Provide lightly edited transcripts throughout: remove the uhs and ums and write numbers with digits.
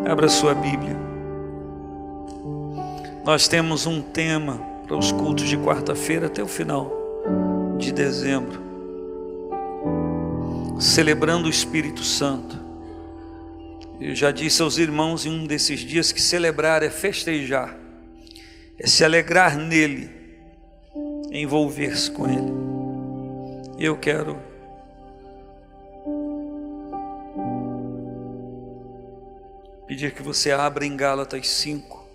Abra sua Bíblia. Nós temos um tema para os cultos de quarta-feira até o final de dezembro, celebrando o Espírito Santo. Eu já disse aos irmãos em um desses dias que celebrar é festejar, é se alegrar nele, é envolver-se com ele. Eu quero pedir que você abra em Gálatas 5.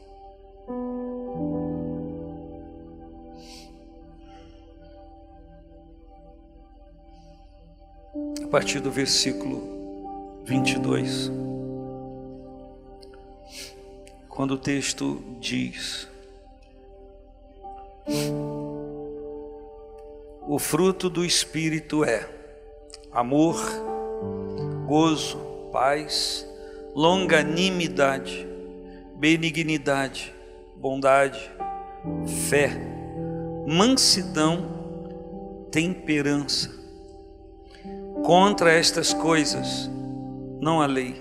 A partir do versículo 22. Quando o texto diz: o fruto do Espírito é amor, gozo, paz, longanimidade, benignidade, bondade, fé, mansidão, temperança. Contra estas coisas não há lei.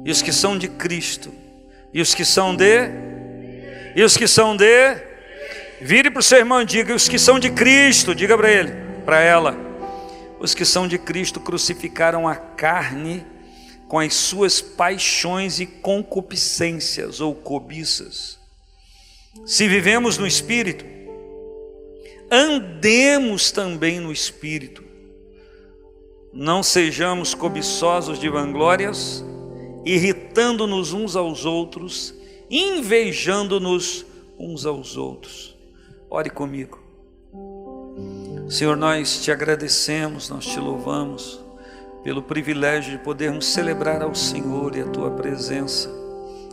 E os que são de Cristo, e os que são de, vire para o seu irmão e diga: os que são de Cristo, diga para ele, para ela, os que são de Cristo crucificaram a carne com as suas paixões e concupiscências ou cobiças. Se vivemos no Espírito, andemos também no Espírito. Não sejamos cobiçosos de vanglórias, irritando-nos uns aos outros, invejando-nos uns aos outros. Ore comigo. Senhor, nós te agradecemos, nós te louvamos pelo privilégio de podermos celebrar ao Senhor e a tua presença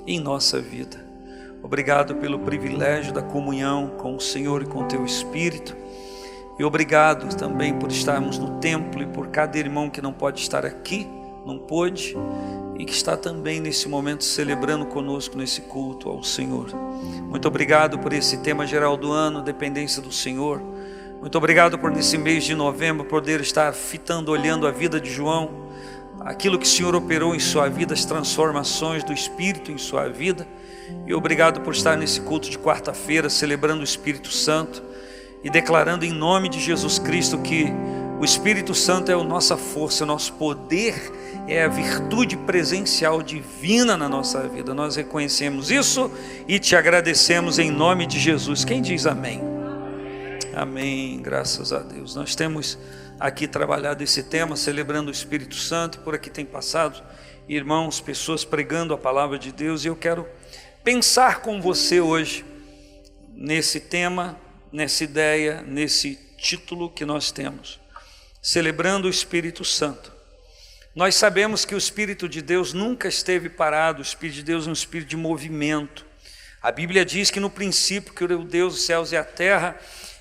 em nossa vida. Obrigado pelo privilégio da comunhão com o Senhor e com o teu Espírito. E obrigado também por estarmos no templo e por cada irmão que não pode estar aqui, não pôde, e que está também nesse momento celebrando conosco nesse culto ao Senhor. Muito obrigado por esse tema geral do ano, dependência do Senhor. Muito obrigado por nesse mês de novembro poder estar fitando, olhando a vida de João, aquilo que o Senhor operou em sua vida, as transformações do Espírito em sua vida. E obrigado por estar nesse culto de quarta-feira celebrando o Espírito Santo e declarando em nome de Jesus Cristo que o Espírito Santo é a nossa força, o nosso poder, é a virtude presencial divina na nossa vida. Nós reconhecemos isso e te agradecemos em nome de Jesus. Quem diz amém? Amém, graças a Deus. Nós temos aqui trabalhado esse tema, celebrando o Espírito Santo. Por aqui tem passado irmãos, pessoas pregando a palavra de Deus. E eu quero pensar com você hoje nesse tema, nessa ideia, nesse título que nós temos, celebrando o Espírito Santo. Nós sabemos que o Espírito de Deus nunca esteve parado. O Espírito de Deus é um espírito de movimento. A Bíblia diz que no princípio criou Deus os céus e a terra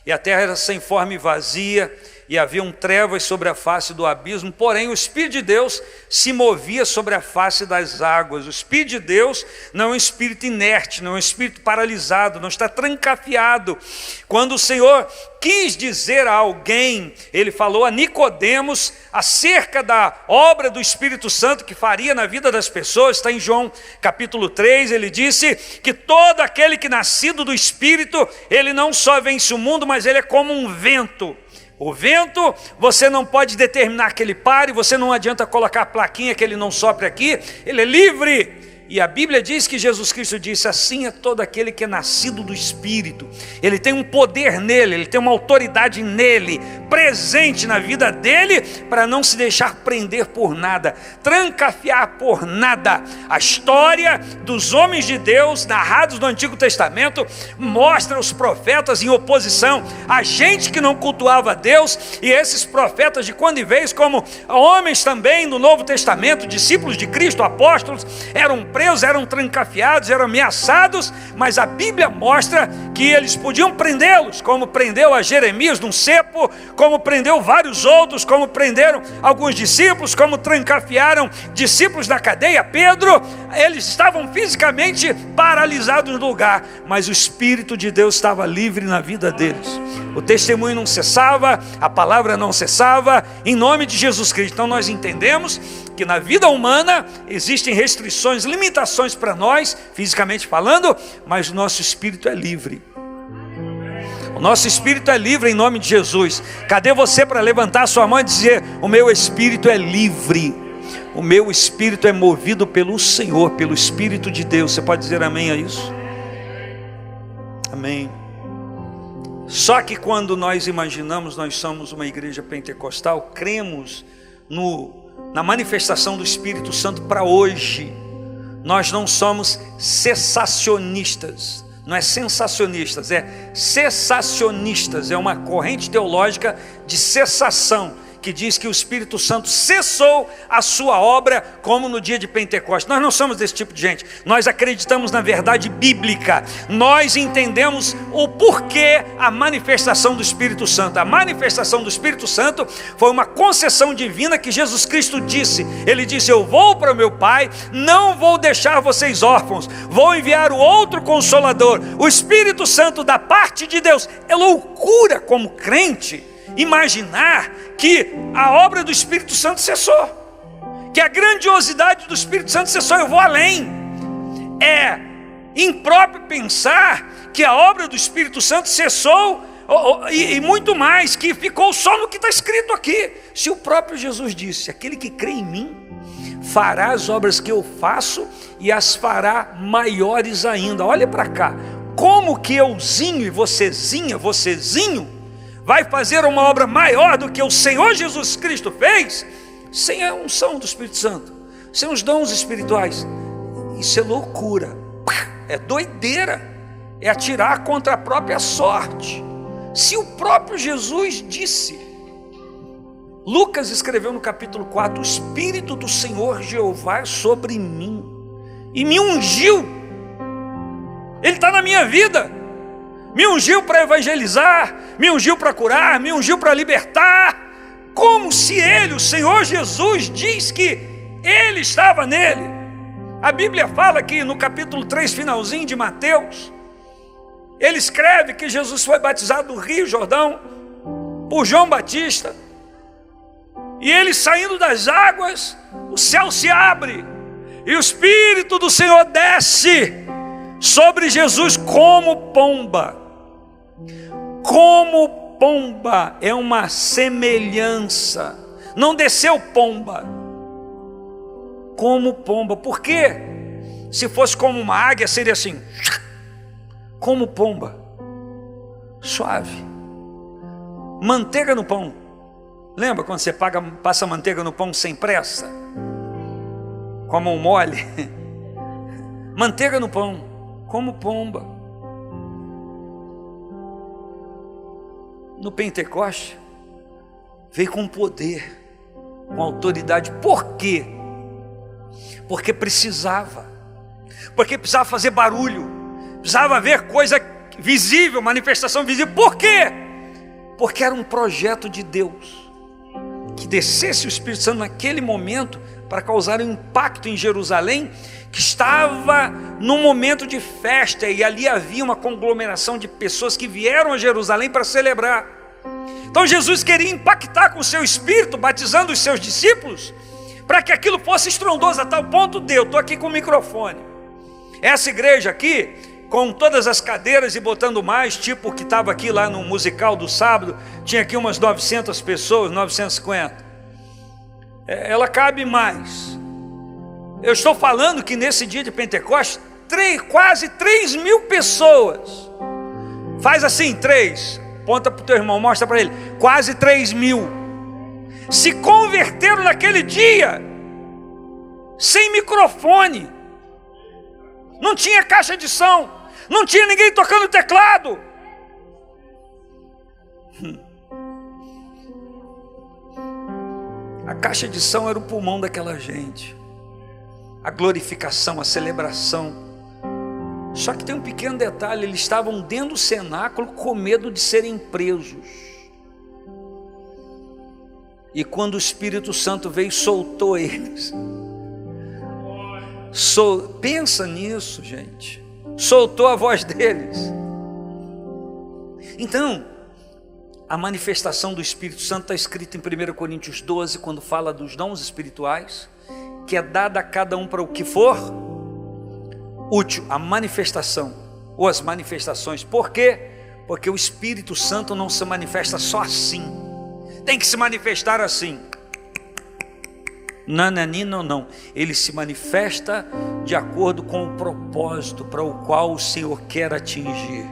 era sem forma e vazia, e haviam trevas sobre a face do abismo, porém o Espírito de Deus se movia sobre a face das águas. O Espírito de Deus não é um espírito inerte, não é um espírito paralisado, não está trancafiado. Quando o Senhor quis dizer a alguém, ele falou a Nicodemos acerca da obra do Espírito Santo que faria na vida das pessoas. Está em João capítulo 3, ele disse que todo aquele que nascido do Espírito, ele não só vence o mundo, mas ele é como um vento. O vento, você não pode determinar que ele pare, você não adianta colocar a plaquinha que ele não sopre aqui, ele é livre. E a Bíblia diz que Jesus Cristo disse: assim é todo aquele que é nascido do Espírito. Ele tem um poder nele, ele tem uma autoridade nele, presente na vida dele, para não se deixar prender por nada, trancafiar por nada. A história dos homens de Deus, narrados no Antigo Testamento, mostra os profetas em oposição a gente que não cultuava a Deus, e esses profetas de quando em vez, como homens também no Novo Testamento, discípulos de Cristo, apóstolos, eram presos, eram trancafiados, eram ameaçados, mas a Bíblia mostra que eles podiam prendê-los, como prendeu a Jeremias num cepo, como prendeu vários outros, como prenderam alguns discípulos, como trancafiaram discípulos na cadeia. Pedro, eles estavam fisicamente paralisados no lugar, mas o Espírito de Deus estava livre na vida deles. O testemunho não cessava, a palavra não cessava, em nome de Jesus Cristo. Então nós entendemos que na vida humana existem restrições, limitações para nós, fisicamente falando, mas o nosso espírito é livre. O nosso espírito é livre em nome de Jesus. Cadê você para levantar a sua mão e dizer: o meu espírito é livre, o meu espírito é movido pelo Senhor, pelo Espírito de Deus? Você pode dizer amém a isso? Amém. Só que quando nós imaginamos, nós somos uma igreja pentecostal, cremos na manifestação do Espírito Santo para hoje, nós não somos cessacionistas. Não é sensacionistas, é cessacionistas. É uma corrente teológica de cessação, que diz que o Espírito Santo cessou a sua obra, como no dia de Pentecostes. Nós não somos desse tipo de gente. Nós acreditamos na verdade bíblica. Nós entendemos o porquê a manifestação do Espírito Santo. A manifestação do Espírito Santo foi uma concessão divina que Jesus Cristo disse. Ele disse: eu vou para o meu Pai, não vou deixar vocês órfãos, vou enviar o outro Consolador, o Espírito Santo da parte de Deus. É loucura como crente imaginar que a obra do Espírito Santo cessou, que a grandiosidade do Espírito Santo cessou. Eu vou além. É impróprio pensar que a obra do Espírito Santo cessou, e muito mais, que ficou só no que está escrito aqui. Se o próprio Jesus disse: aquele que crê em mim fará as obras que eu faço e as fará maiores ainda. Olha para cá, como que euzinho e vocêzinho vai fazer uma obra maior do que o Senhor Jesus Cristo fez, sem a unção do Espírito Santo, sem os dons espirituais? Isso é loucura, é doideira, é atirar contra a própria sorte. Se o próprio Jesus disse, Lucas escreveu no capítulo 4: o Espírito do Senhor Jeová é sobre mim, e me ungiu. Ele está na minha vida, me ungiu para evangelizar, me ungiu para curar, me ungiu para libertar. Como se ele, o Senhor Jesus, diz que ele estava nele. A Bíblia fala que no capítulo 3, finalzinho de Mateus, ele escreve que Jesus foi batizado no Rio Jordão por João Batista, e ele saindo das águas, o céu se abre e o Espírito do Senhor desce sobre Jesus como pomba. Como pomba, é uma semelhança. Não desceu pomba, como pomba. Por quê? Se fosse como uma águia, seria assim, como pomba, suave. Manteiga no pão. Lembra quando você passa manteiga no pão sem pressa, com a mão mole? Manteiga no pão, como pomba. No Pentecoste, veio com poder, com autoridade. Por quê? Porque precisava fazer barulho, precisava ver coisa visível, manifestação visível. Por quê? Porque era um projeto de Deus, que descesse o Espírito Santo naquele momento, para causar um impacto em Jerusalém, que estava num momento de festa, e ali havia uma conglomeração de pessoas que vieram a Jerusalém para celebrar. Então Jesus queria impactar com o seu Espírito, batizando os seus discípulos, para que aquilo fosse estrondoso, a tal ponto de, eu estou aqui com o microfone, essa igreja aqui, com todas as cadeiras e botando mais, tipo o que estava aqui lá no musical do sábado, tinha aqui umas 900 pessoas, 950, ela cabe mais. Eu estou falando que nesse dia de Pentecostes, quase 3.000 pessoas, faz assim, 3, aponta para o teu irmão, mostra para ele, quase 3.000, se converteram naquele dia, sem microfone, não tinha caixa de som, não tinha ninguém tocando teclado. A caixa de som era o pulmão daquela gente, a glorificação, a celebração. Só que tem um pequeno detalhe: eles estavam dentro do cenáculo com medo de serem presos. E quando o Espírito Santo veio, soltou eles. Pensa nisso, gente. Soltou a voz deles. Então, a manifestação do Espírito Santo está escrita em 1 Coríntios 12, quando fala dos dons espirituais, que é dada a cada um para o que for útil, a manifestação, ou as manifestações. Por quê? Porque o Espírito Santo não se manifesta só assim, tem que se manifestar assim, nananina, não, ele se manifesta de acordo com o propósito para o qual o Senhor quer atingir.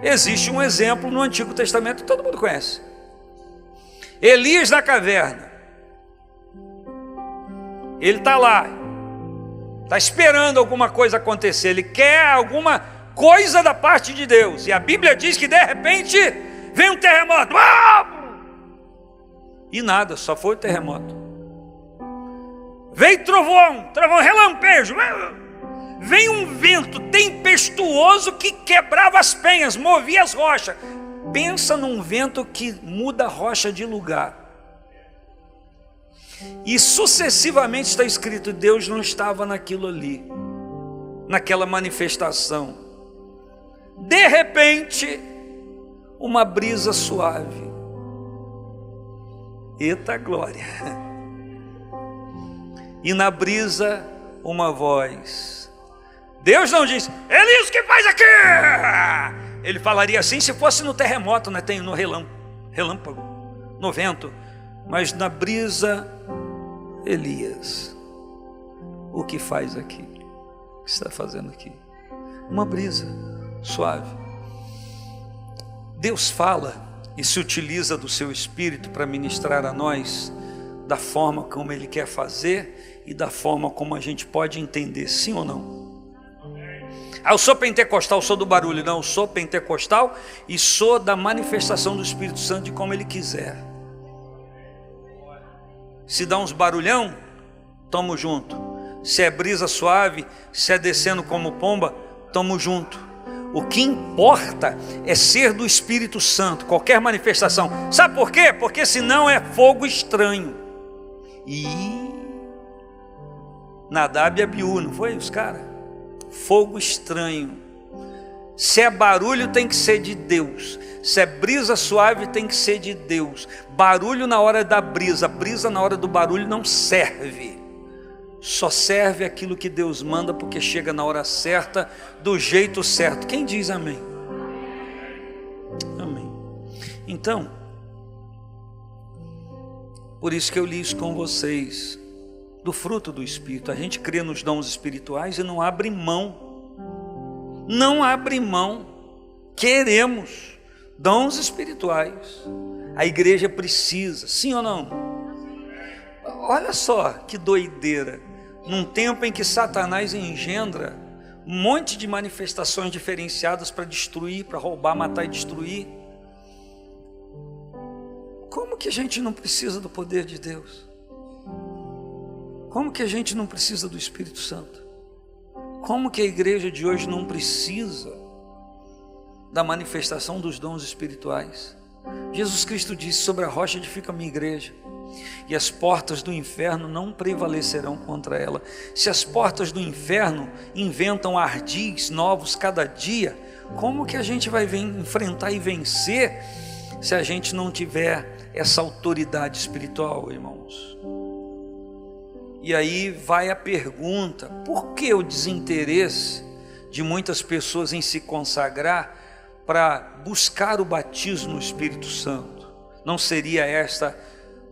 Existe um exemplo no Antigo Testamento que todo mundo conhece: Elias na caverna. Ele está lá, está esperando alguma coisa acontecer, ele quer alguma coisa da parte de Deus, e a Bíblia diz que de repente vem um terremoto, e nada, só foi o terremoto. Veio trovão, relampejo, vem um vento tempestuoso que quebrava as penhas, movia as rochas. Pensa num vento que muda a rocha de lugar. E sucessivamente está escrito, Deus não estava naquilo ali, naquela manifestação. De repente, uma brisa suave. Eita glória! E na brisa, uma voz. Deus não diz, Elias, o que faz aqui? Ele falaria assim se fosse no terremoto, né? Tem no relâmpago, no vento. Mas na brisa, Elias, o que faz aqui? O que está fazendo aqui? Uma brisa suave. Deus fala e se utiliza do seu Espírito para ministrar a nós da forma como Ele quer fazer e da forma como a gente pode entender, sim ou não? Eu sou pentecostal, sou do barulho. Não, eu sou pentecostal e sou da manifestação do Espírito Santo de como Ele quiser. Se dá uns barulhão, tamo junto. Se é brisa suave, se é descendo como pomba, tamo junto. O que importa é ser do Espírito Santo, qualquer manifestação. Sabe por quê? Porque senão é fogo estranho. E Nadab e Abiú, não foi os caras? Fogo estranho. Se é barulho, tem que ser de Deus. Se é brisa suave, tem que ser de Deus. Barulho na hora da brisa, brisa na hora do barulho não serve. Só serve aquilo que Deus manda, porque chega na hora certa, do jeito certo. Quem diz amém? Amém. Então, por isso que eu li isso com vocês, do fruto do Espírito. A gente crê nos dons espirituais e não abre mão. Não abre mão. Queremos dons espirituais. A igreja precisa, sim ou não? Olha só que doideira. Num tempo em que Satanás engendra um monte de manifestações diferenciadas para destruir, para roubar, matar e destruir. Como que a gente não precisa do poder de Deus? Como que a gente não precisa do Espírito Santo? Como que a igreja de hoje não precisa da manifestação dos dons espirituais? Jesus Cristo disse, sobre a rocha edifica a minha igreja, e as portas do inferno não prevalecerão contra ela. Se as portas do inferno inventam ardis novos cada dia, como que a gente vai enfrentar e vencer se a gente não tiver essa autoridade espiritual, irmãos? E aí vai a pergunta, por que o desinteresse de muitas pessoas em se consagrar para buscar o batismo no Espírito Santo? Não seria esta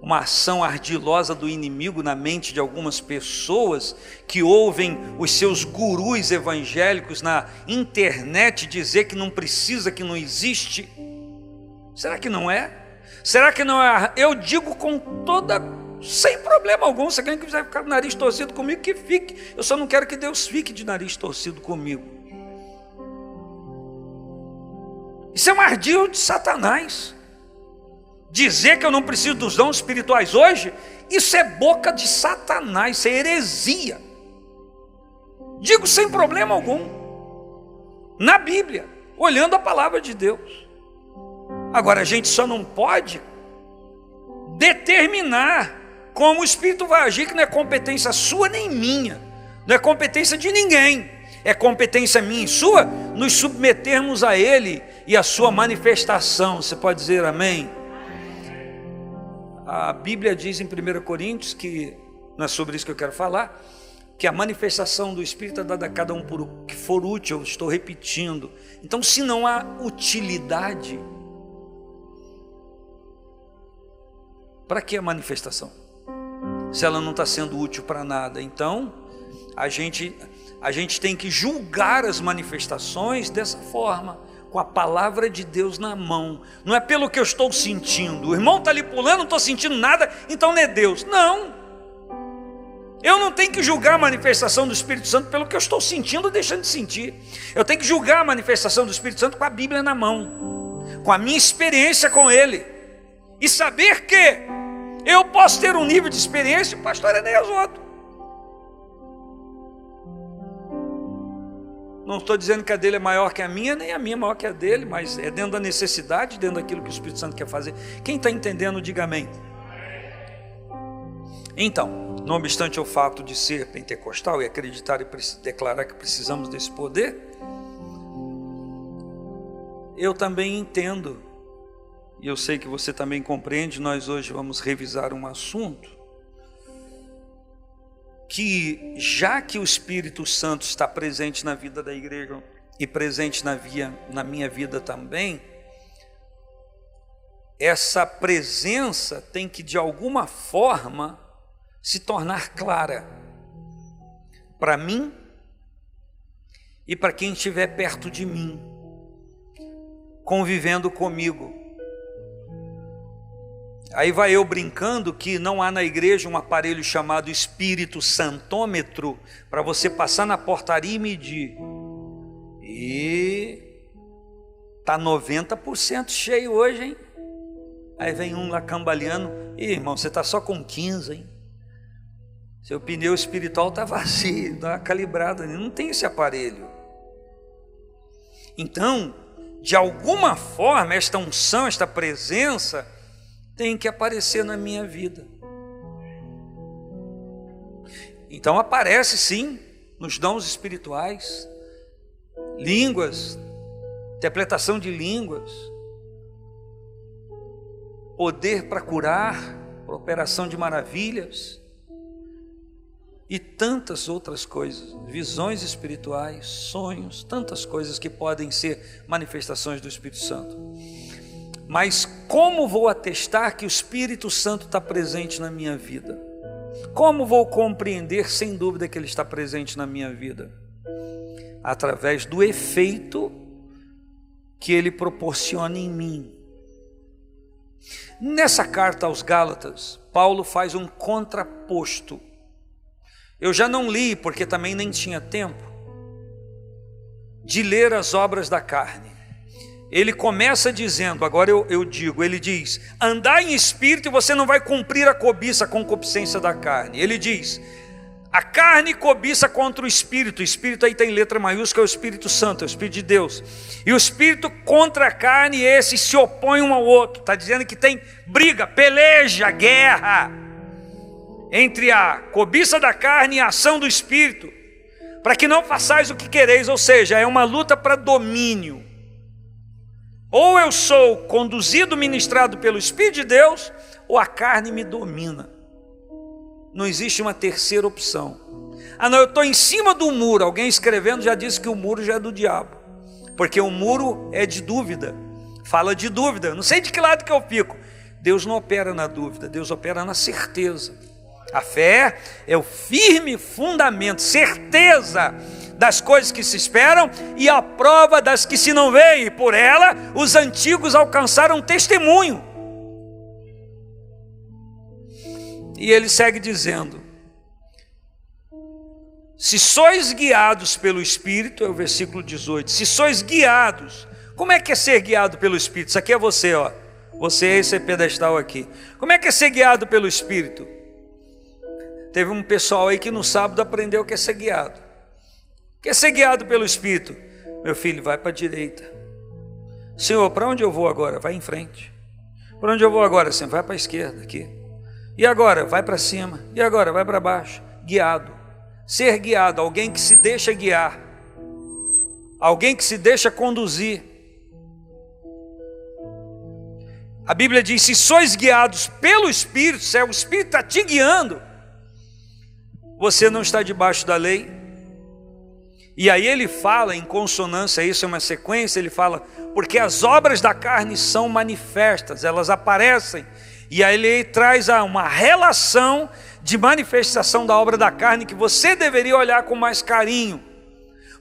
uma ação ardilosa do inimigo na mente de algumas pessoas que ouvem os seus gurus evangélicos na internet dizer que não precisa, que não existe? Será que não é? Será que não é? Eu digo sem problema algum. Se alguém quiser ficar com o nariz torcido comigo, que fique. Eu só não quero que Deus fique de nariz torcido comigo. Isso é um ardil de Satanás. Dizer que eu não preciso dos dons espirituais hoje, isso é boca de Satanás, isso é heresia. Digo sem problema algum, na Bíblia, olhando a palavra de Deus. Agora a gente só não pode determinar como o Espírito vai agir, que não é competência sua nem minha, não é competência de ninguém, é competência minha e sua, nos submetermos a Ele e a sua manifestação. Você pode dizer amém? A Bíblia diz em 1 Coríntios que não é sobre isso que eu quero falar, que a manifestação do Espírito é dada a cada um por o que for útil, eu estou repetindo. Então, se não há utilidade, para que a manifestação? Se ela não está sendo útil para nada, então a gente tem que julgar as manifestações dessa forma, com a palavra de Deus na mão. Não é pelo que eu estou sentindo. O irmão está ali pulando, não estou sentindo nada, então não é Deus. Não. Eu não tenho que julgar a manifestação do Espírito Santo pelo que eu estou sentindo ou deixando de sentir. Eu tenho que julgar a manifestação do Espírito Santo com a Bíblia na mão, com a minha experiência com Ele, e saber que eu posso ter um nível de experiência e o pastor Enéas outro. Não estou dizendo que a dele é maior que a minha, nem a minha é maior que a dele, mas é dentro da necessidade, dentro daquilo que o Espírito Santo quer fazer. Quem está entendendo, diga amém. Então, não obstante o fato de ser pentecostal e acreditar e declarar que precisamos desse poder, eu também entendo, e eu sei que você também compreende, nós hoje vamos revisar um assunto, que já que o Espírito Santo está presente na vida da igreja e presente na minha vida também, essa presença tem que de alguma forma se tornar clara para mim e para quem estiver perto de mim, convivendo comigo. Aí vai eu brincando que não há na igreja um aparelho chamado Espírito Santômetro para você passar na portaria e medir. E está 90% cheio hoje, hein? Aí vem um lá cambaleando. Ih, irmão, você está só com 15, hein? Seu pneu espiritual está vazio, dá uma calibrada, não tem esse aparelho. Então, de alguma forma, esta unção, esta presença tem que aparecer na minha vida. Então aparece sim nos dons espirituais, línguas, interpretação de línguas, poder para curar, para operação de maravilhas e tantas outras coisas, visões espirituais, sonhos, tantas coisas que podem ser manifestações do Espírito Santo. Mas como vou atestar que o Espírito Santo está presente na minha vida? Como vou compreender sem dúvida que Ele está presente na minha vida? Através do efeito que Ele proporciona em mim. Nessa carta aos Gálatas, Paulo faz um contraposto. Eu já não li, porque também nem tinha tempo de ler as obras da carne. Ele começa dizendo, agora eu digo, ele diz, andar em espírito e você não vai cumprir a cobiça, a concupiscência da carne. Ele diz, a carne cobiça contra o espírito aí tem letra maiúscula, é o Espírito Santo, é o Espírito de Deus. E o espírito contra a carne, esses se opõem um ao outro. Está dizendo que tem briga, peleja, guerra entre a cobiça da carne e a ação do espírito, para que não façais o que quereis, ou seja, é uma luta para domínio. Ou eu sou conduzido, ministrado pelo Espírito de Deus, ou a carne me domina. Não existe uma terceira opção. Ah não, eu estou em cima do muro. Alguém escrevendo já disse que o muro já é do diabo, porque o muro é de dúvida, fala de dúvida, não sei de que lado que eu fico. Deus não opera na dúvida, Deus opera na certeza. A fé é o firme fundamento, certeza das coisas que se esperam e a prova das que se não veem, e por ela os antigos alcançaram testemunho. E ele segue dizendo, se sois guiados pelo Espírito, é o versículo 18, se sois guiados, como é que é ser guiado pelo Espírito? Isso aqui é você, ó. Você é esse pedestal aqui. Como é que é ser guiado pelo Espírito? Teve um pessoal aí que no sábado aprendeu o que é ser guiado. Quer ser guiado pelo Espírito? Meu filho, vai para a direita. Senhor, para onde eu vou agora? Vai em frente. Para onde eu vou agora, Senhor? Vai para a esquerda, aqui. E agora? Vai para cima. E agora? Vai para baixo. Guiado. Ser guiado, alguém que se deixa guiar. Alguém que se deixa conduzir. A Bíblia diz, se sois guiados pelo Espírito, se o Espírito está te guiando, você não está debaixo da lei. E aí ele fala em consonância, isso é uma sequência, ele fala, porque as obras da carne são manifestas, elas aparecem. E aí ele traz uma relação de manifestação da obra da carne que você deveria olhar com mais carinho.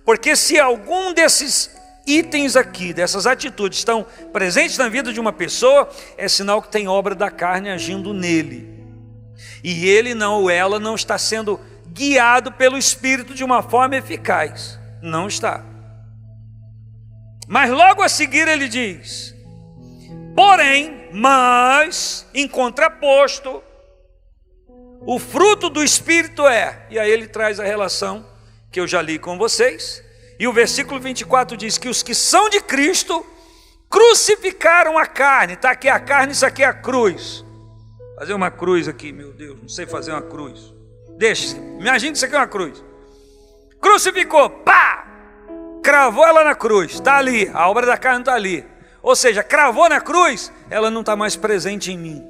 Porque se algum desses itens aqui, dessas atitudes estão presentes na vida de uma pessoa, é sinal que tem obra da carne agindo nele. E ele não, ou ela não está sendo guiado pelo Espírito de uma forma eficaz. Não está. Mas logo a seguir ele diz, porém, mas, em contraposto, o fruto do Espírito é, e aí ele traz a relação que eu já li com vocês, e o versículo 24 diz que os que são de Cristo crucificaram a carne. Está aqui a carne, isso aqui é a cruz. Fazer uma cruz aqui, meu Deus, não sei fazer uma cruz. Deixa, imagina que isso aqui é uma cruz. Crucificou, pá! Cravou ela na cruz, está ali, a obra da carne está ali. Ou seja, cravou na cruz, ela não está mais presente em mim.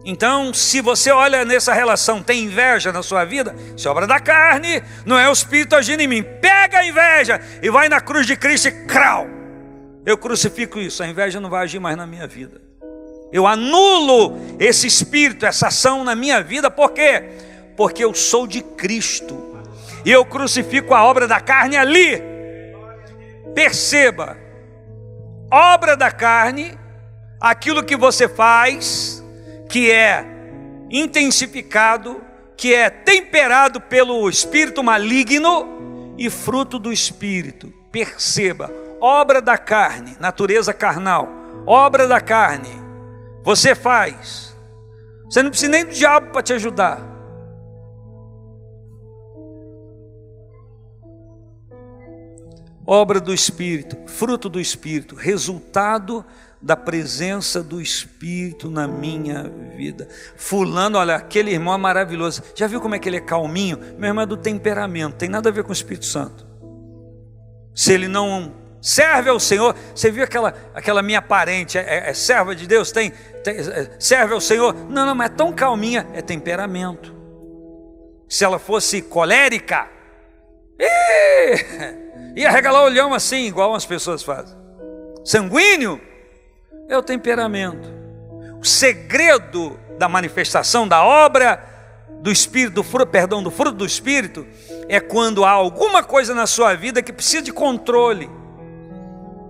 Então, se você olha nessa relação, tem inveja na sua vida, isso é obra da carne, não é o Espírito agindo em mim. Pega a inveja e vai na cruz de Cristo e crau! Eu crucifico isso, a inveja não vai agir mais na minha vida. Eu anulo esse espírito, essa ação na minha vida, por quê? Porque eu sou de Cristo, e eu crucifico a obra da carne ali. Perceba, obra da carne, aquilo que você faz, que é intensificado, que é temperado pelo espírito maligno, e fruto do Espírito. Perceba, obra da carne, natureza carnal, obra da carne, você faz, você não precisa nem do diabo para te ajudar. Obra do Espírito, fruto do Espírito, resultado da presença do Espírito na minha vida. Fulano, olha, aquele irmão é maravilhoso, já viu como é que ele é calminho? Meu irmão é do temperamento, tem nada a ver com o Espírito Santo. Se ele não serve ao Senhor, você viu aquela minha parente, é serva de Deus, serve ao Senhor, não, mas é tão calminha, é temperamento. Se ela fosse colérica, ia regalar o olhão assim, igual as pessoas fazem. Sanguíneo, é o temperamento. O segredo da manifestação da obra do Espírito, do fruto do Espírito, é quando há alguma coisa na sua vida que precisa de controle,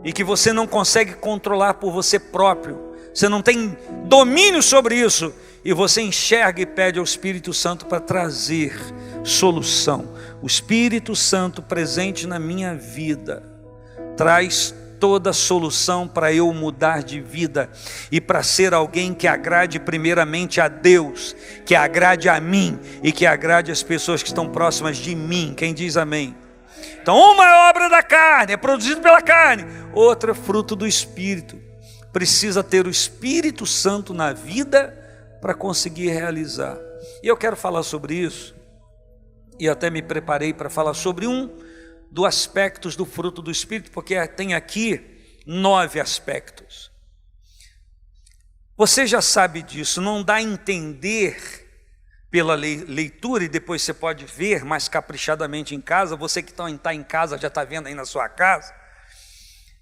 e que você não consegue controlar por você próprio, você não tem domínio sobre isso, e você enxerga e pede ao Espírito Santo para trazer solução. O Espírito Santo presente na minha vida traz toda a solução para eu mudar de vida e para ser alguém que agrade primeiramente a Deus, que agrade a mim e que agrade as pessoas que estão próximas de mim. Quem diz amém? Então, uma é obra da carne, é produzido pela carne, outra é fruto do Espírito. Precisa ter o Espírito Santo na vida para conseguir realizar. E eu quero falar sobre isso, e até me preparei para falar sobre dos aspectos do fruto do Espírito, porque tem aqui 9 aspectos. Você já sabe disso, não dá a entender pela leitura, e depois você pode ver mais caprichadamente em casa, você que está em casa, já está vendo aí na sua casa,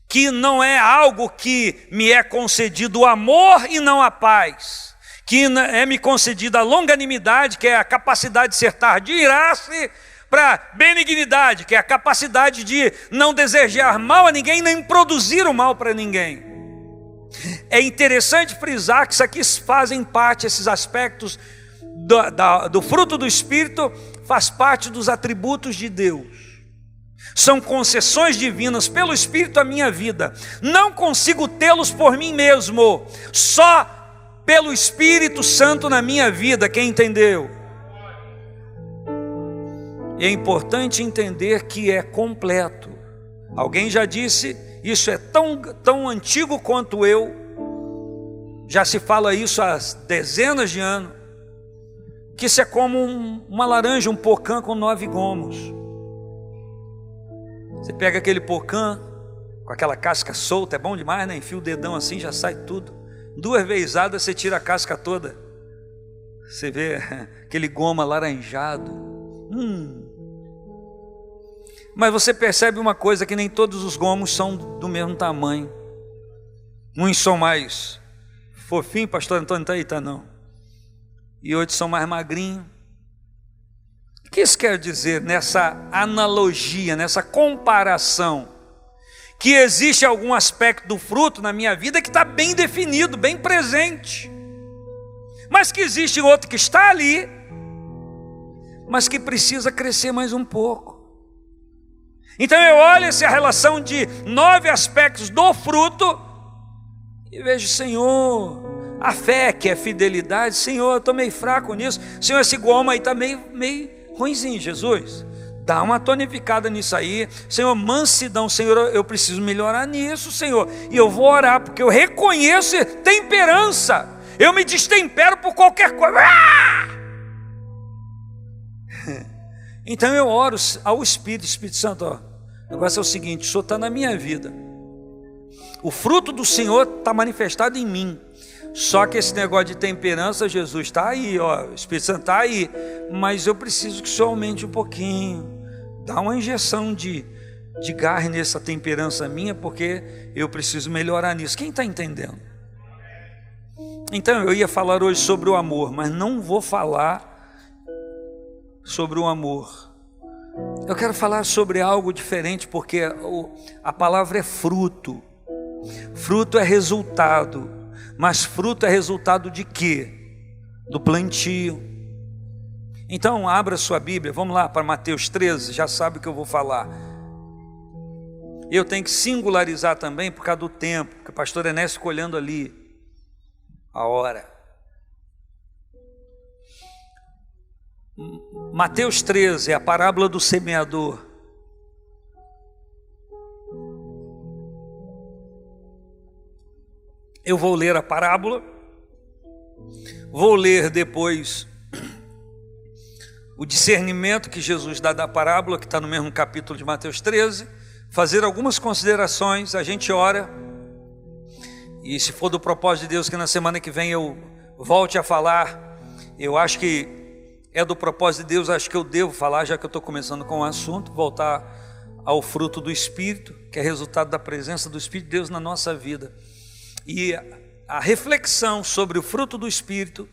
que não é algo que me é concedido o amor e não a paz, que é me concedida a longanimidade, que é a capacidade de ser tardio, irar-se, para benignidade, que é a capacidade de não desejar mal a ninguém, nem produzir o mal para ninguém. É interessante frisar que isso aqui fazem parte, esses aspectos do fruto do Espírito, faz parte dos atributos de Deus. São concessões divinas pelo Espírito à minha vida. Não consigo tê-los por mim mesmo, só pelo Espírito Santo na minha vida. Quem entendeu? E é importante entender que é completo. Alguém já disse, isso é tão antigo quanto eu, já se fala isso há dezenas de anos, que isso é como uma laranja, um pocã com 9 gomos. Você pega aquele pocã com aquela casca solta, é bom demais, né? Enfia o dedão assim, já sai tudo. 2 vezadas você tira a casca toda. Você vê aquele goma laranjado. Mas você percebe uma coisa, que nem todos os gomos são do mesmo tamanho. Uns são mais fofinhos, pastor Antônio está aí, tá não. E outros são mais magrinhos. O que isso quer dizer nessa analogia, nessa comparação? Que existe algum aspecto do fruto na minha vida que está bem definido, bem presente. Mas que existe outro que está ali, mas que precisa crescer mais um pouco. Então eu olho essa relação de 9 aspectos do fruto e vejo, Senhor, a fé que é fidelidade, Senhor, eu estou meio fraco nisso, Senhor, esse goma aí está meio ruinzinho, Jesus, dá uma tonificada nisso aí, Senhor, mansidão, Senhor, eu preciso melhorar nisso, Senhor, e eu vou orar, porque eu reconheço temperança, eu me destempero por qualquer coisa. Então eu oro ao Espírito Santo, ó, o negócio é o seguinte, o Senhor está na minha vida, o fruto do Senhor está manifestado em mim, só que esse negócio de temperança, Jesus, está aí, ó, o Espírito Santo está aí, mas eu preciso que o Senhor aumente um pouquinho, dá uma injeção de gás nessa temperança minha, porque eu preciso melhorar nisso. Quem está entendendo? Então eu ia falar hoje sobre o amor, mas não vou falar sobre o amor. Eu quero falar sobre algo diferente, porque a palavra é fruto. Fruto é resultado. Mas fruto é resultado de quê? Do plantio. Então abra sua Bíblia, vamos lá para Mateus 13, já sabe o que eu vou falar. Eu tenho que singularizar também por causa do tempo, porque o pastor Enéas ficou olhando ali a hora. Mateus 13 é a parábola do semeador. Eu vou ler a parábola, vou ler depois o discernimento que Jesus dá da parábola, que está no mesmo capítulo de Mateus 13, fazer algumas considerações, a gente ora, e se for do propósito de Deus que na semana que vem eu volte a falar, eu acho que é do propósito de Deus, acho que eu devo falar, já que eu estou começando com o assunto, voltar ao fruto do Espírito, que é resultado da presença do Espírito de Deus na nossa vida. E a reflexão sobre o fruto do Espírito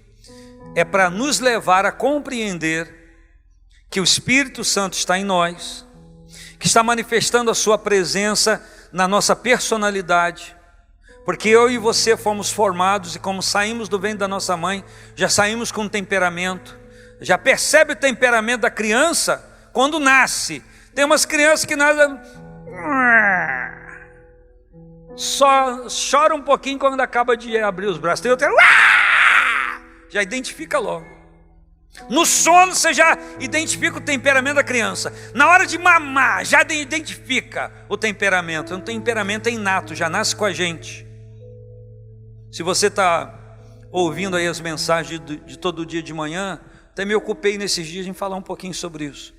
é para nos levar a compreender que o Espírito Santo está em nós, que está manifestando a sua presença na nossa personalidade, porque eu e você fomos formados e como saímos do ventre da nossa mãe, já saímos com temperamento, já percebe o temperamento da criança quando nasce. Tem umas crianças que nascem, só chora um pouquinho quando acaba de abrir os braços, tem outra, já identifica logo. No sono você já identifica o temperamento da criança, na hora de mamar já identifica o temperamento. O temperamento é inato, já nasce com a gente. Se você está ouvindo aí as mensagens de todo dia de manhã, até me ocupei nesses dias em falar um pouquinho sobre isso.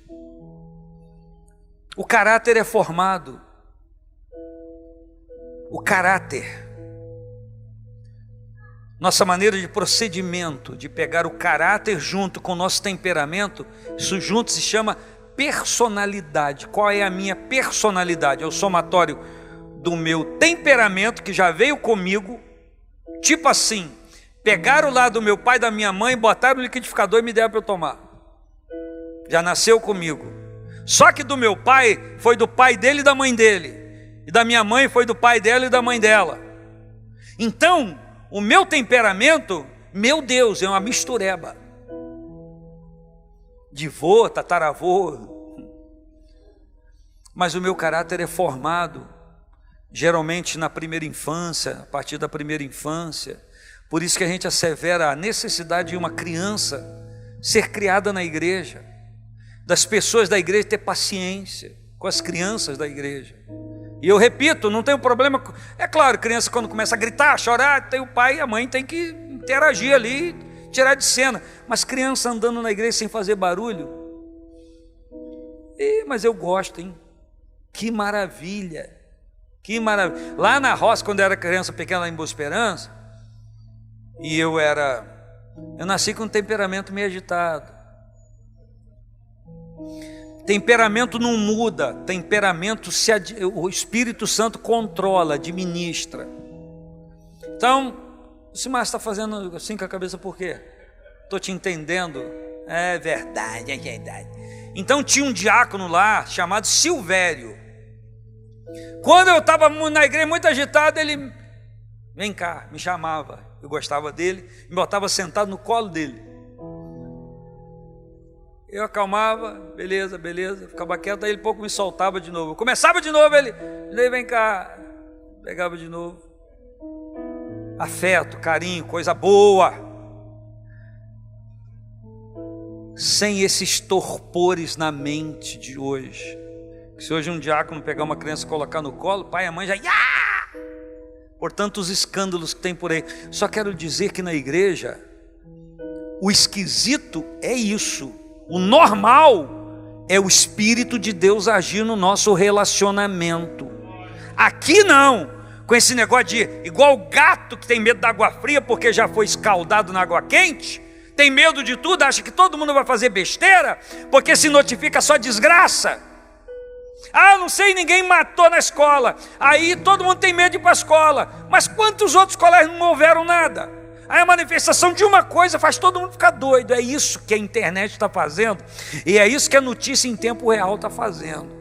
O caráter é formado. O caráter, nossa maneira de procedimento, de pegar o caráter junto com o nosso temperamento, isso junto se chama personalidade. Qual é a minha personalidade? É o somatório do meu temperamento que já veio comigo, tipo assim, pegaram lá do meu pai e da minha mãe, botaram no liquidificador e me deram para eu tomar. Já nasceu comigo. Só que do meu pai foi do pai dele e da mãe dele. E da minha mãe foi do pai dela e da mãe dela. Então, o meu temperamento, meu Deus, é uma mistureba. De vô, tataravô. Mas o meu caráter é formado, geralmente na primeira infância, a partir da primeira infância. Por isso que a gente assevera a necessidade de uma criança ser criada na igreja. Das pessoas da igreja ter paciência com as crianças da igreja. E eu repito, não tem problema. É claro, criança quando começa a gritar, a chorar, tem o pai e a mãe tem que interagir ali, tirar de cena. Mas criança andando na igreja sem fazer barulho, mas eu gosto, hein? Que maravilha, que maravilha. Lá na roça, quando eu era criança pequena lá em Boa Esperança, e eu era Eu nasci com um temperamento meio agitado. Temperamento não muda, temperamento o Espírito Santo controla, administra. Então, o Simar está fazendo assim com a cabeça por quê? Estou te entendendo? É verdade, é verdade. Então tinha um diácono lá chamado Silvério. Quando eu estava na igreja muito agitado, ele, vem cá, me chamava. Eu gostava dele, me botava sentado no colo dele. Eu acalmava, beleza, ficava quieto, aí ele pouco me soltava de novo. Eu começava de novo, ele, vem cá, pegava de novo. Afeto, carinho, coisa boa. Sem esses torpores na mente de hoje. Se hoje um diácono pegar uma criança e colocar no colo, pai e a mãe já... Por tantos escândalos que tem por aí. Só quero dizer que na igreja, o esquisito é isso. O normal é o Espírito de Deus agir no nosso relacionamento. Aqui não, com esse negócio de igual o gato que tem medo da água fria porque já foi escaldado na água quente, tem medo de tudo, acha que todo mundo vai fazer besteira, porque se notifica só desgraça. Ah, não sei, ninguém matou na escola, aí todo mundo tem medo de ir para a escola, mas quantos outros colégios não houveram nada? Aí a manifestação de uma coisa faz todo mundo ficar doido. É isso que a internet está fazendo, e é isso que a notícia em tempo real está fazendo.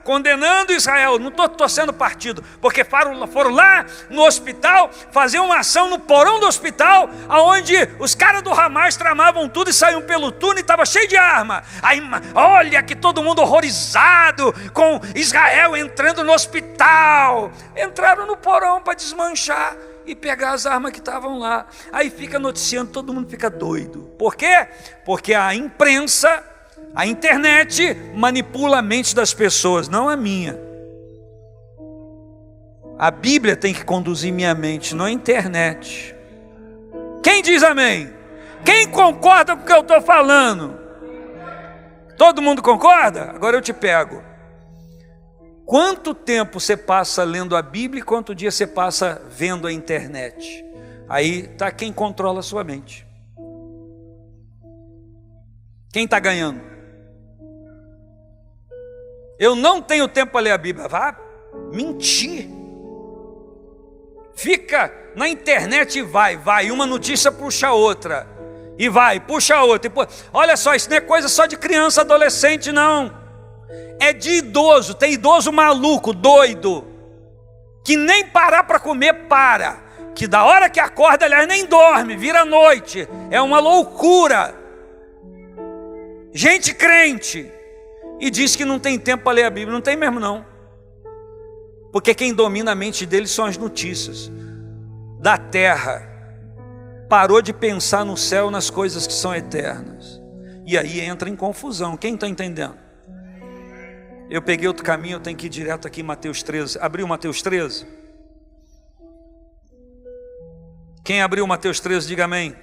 Condenando Israel, não estou torcendo partido, porque foram lá no hospital fazer uma ação no porão do hospital, onde os caras do Hamas tramavam tudo e saíam pelo túnel e estava cheio de arma. Aí olha que todo mundo horrorizado com Israel entrando no hospital. Entraram no porão para desmanchar e pegar as armas que estavam lá. Aí fica noticiando, todo mundo fica doido. Por quê? Porque a imprensa, a internet manipula a mente das pessoas, não a minha. A Bíblia tem que conduzir minha mente, não a internet. Quem diz amém? Quem concorda com o que eu estou falando? Todo mundo concorda? Agora eu te pego. Quanto tempo você passa lendo a Bíblia e quanto dia você passa vendo a internet? Aí está quem controla a sua mente. Quem está ganhando? Eu não tenho tempo para ler a Bíblia. Vá mentir. Fica na internet e vai. Uma notícia puxa outra. E puxa outra. Olha só, isso não é coisa só de criança, adolescente, não. É de idoso. Tem idoso maluco, doido, que nem parar para comer para. Que da hora que acorda, aliás, nem dorme, vira noite. É uma loucura. Gente crente. E diz que não tem tempo para ler a Bíblia. Não tem mesmo não. Porque quem domina a mente deles são as notícias da terra. Parou de pensar no céu, nas coisas que são eternas. E aí entra em confusão. Quem está entendendo? Eu peguei outro caminho, eu tenho que ir direto aqui em Mateus 13. Abriu Mateus 13? Quem abriu Mateus 13, diga amém.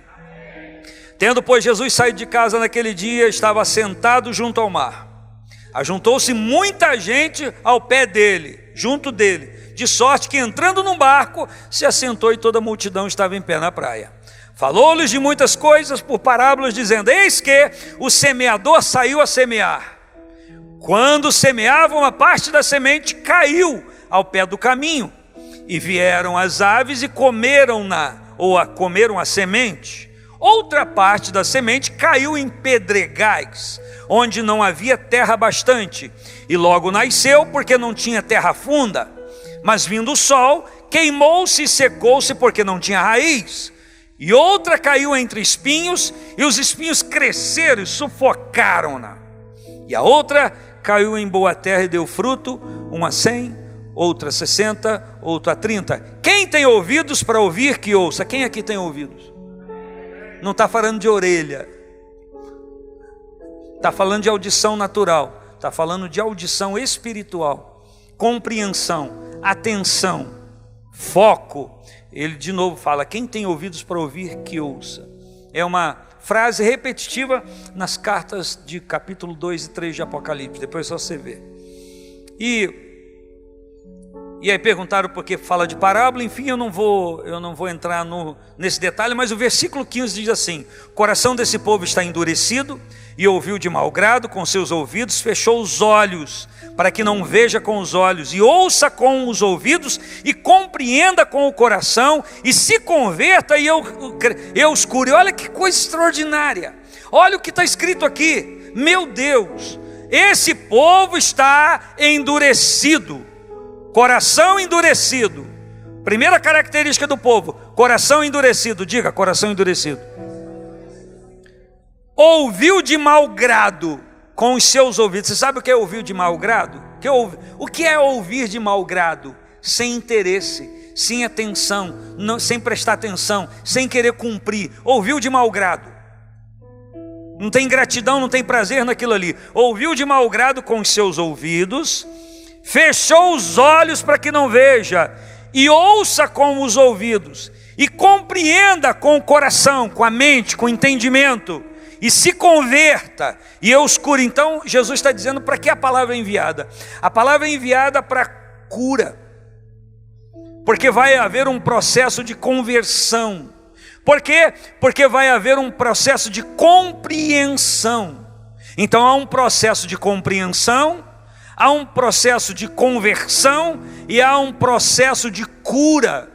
Tendo, pois, Jesus saído de casa naquele dia, estava sentado junto ao mar. Ajuntou-se muita gente ao pé dele, junto dele, de sorte que entrando num barco, se assentou e toda a multidão estava em pé na praia. Falou-lhes de muitas coisas por parábolas, dizendo: eis que o semeador saiu a semear. Quando semeava, uma parte da semente caiu ao pé do caminho, e vieram as aves e comeram a semente. Outra parte da semente caiu em pedregais, onde não havia terra bastante, e logo nasceu, porque não tinha terra funda. Mas vindo o sol, queimou-se e secou-se, porque não tinha raiz. E outra caiu entre espinhos, e os espinhos cresceram e sufocaram-na. E a outra caiu em boa terra e deu fruto, uma 100, outra 60, outra 30. Quem tem ouvidos para ouvir, que ouça. Quem aqui tem ouvidos? Não está falando de orelha, está falando de audição natural, está falando de audição espiritual, compreensão, atenção, foco. Ele de novo fala: quem tem ouvidos para ouvir, que ouça. É uma frase repetitiva nas cartas de capítulo 2 e 3 de Apocalipse, depois só você vê. E E aí perguntaram por que fala de parábola. Enfim, eu não vou entrar nesse detalhe, mas o versículo 15 diz assim: o coração desse povo está endurecido, e ouviu de mau grado com seus ouvidos, fechou os olhos, para que não veja com os olhos, e ouça com os ouvidos, e compreenda com o coração, e se converta, e eu os cure. Olha que coisa extraordinária, olha o que está escrito aqui. Meu Deus, esse povo está endurecido, coração endurecido. Primeira característica do povo: coração endurecido. Diga, coração endurecido. Ouviu de mau grado com os seus ouvidos. Você sabe o que é ouvir de mau grado? O que é ouvir de mau grado? Sem interesse, sem atenção, sem prestar atenção, sem querer cumprir. Ouviu de mau grado. Não tem gratidão, não tem prazer naquilo ali. Ouviu de mau grado com os seus ouvidos, fechou os olhos para que não veja, e ouça com os ouvidos, e compreenda com o coração, com a mente, com o entendimento, e se converta, e eu os cure. Então Jesus está dizendo para que a palavra é enviada? A palavra é enviada para cura, porque vai haver um processo de conversão. Por quê? Porque vai haver um processo de compreensão. Então há um processo de compreensão, há um processo de conversão e há um processo de cura.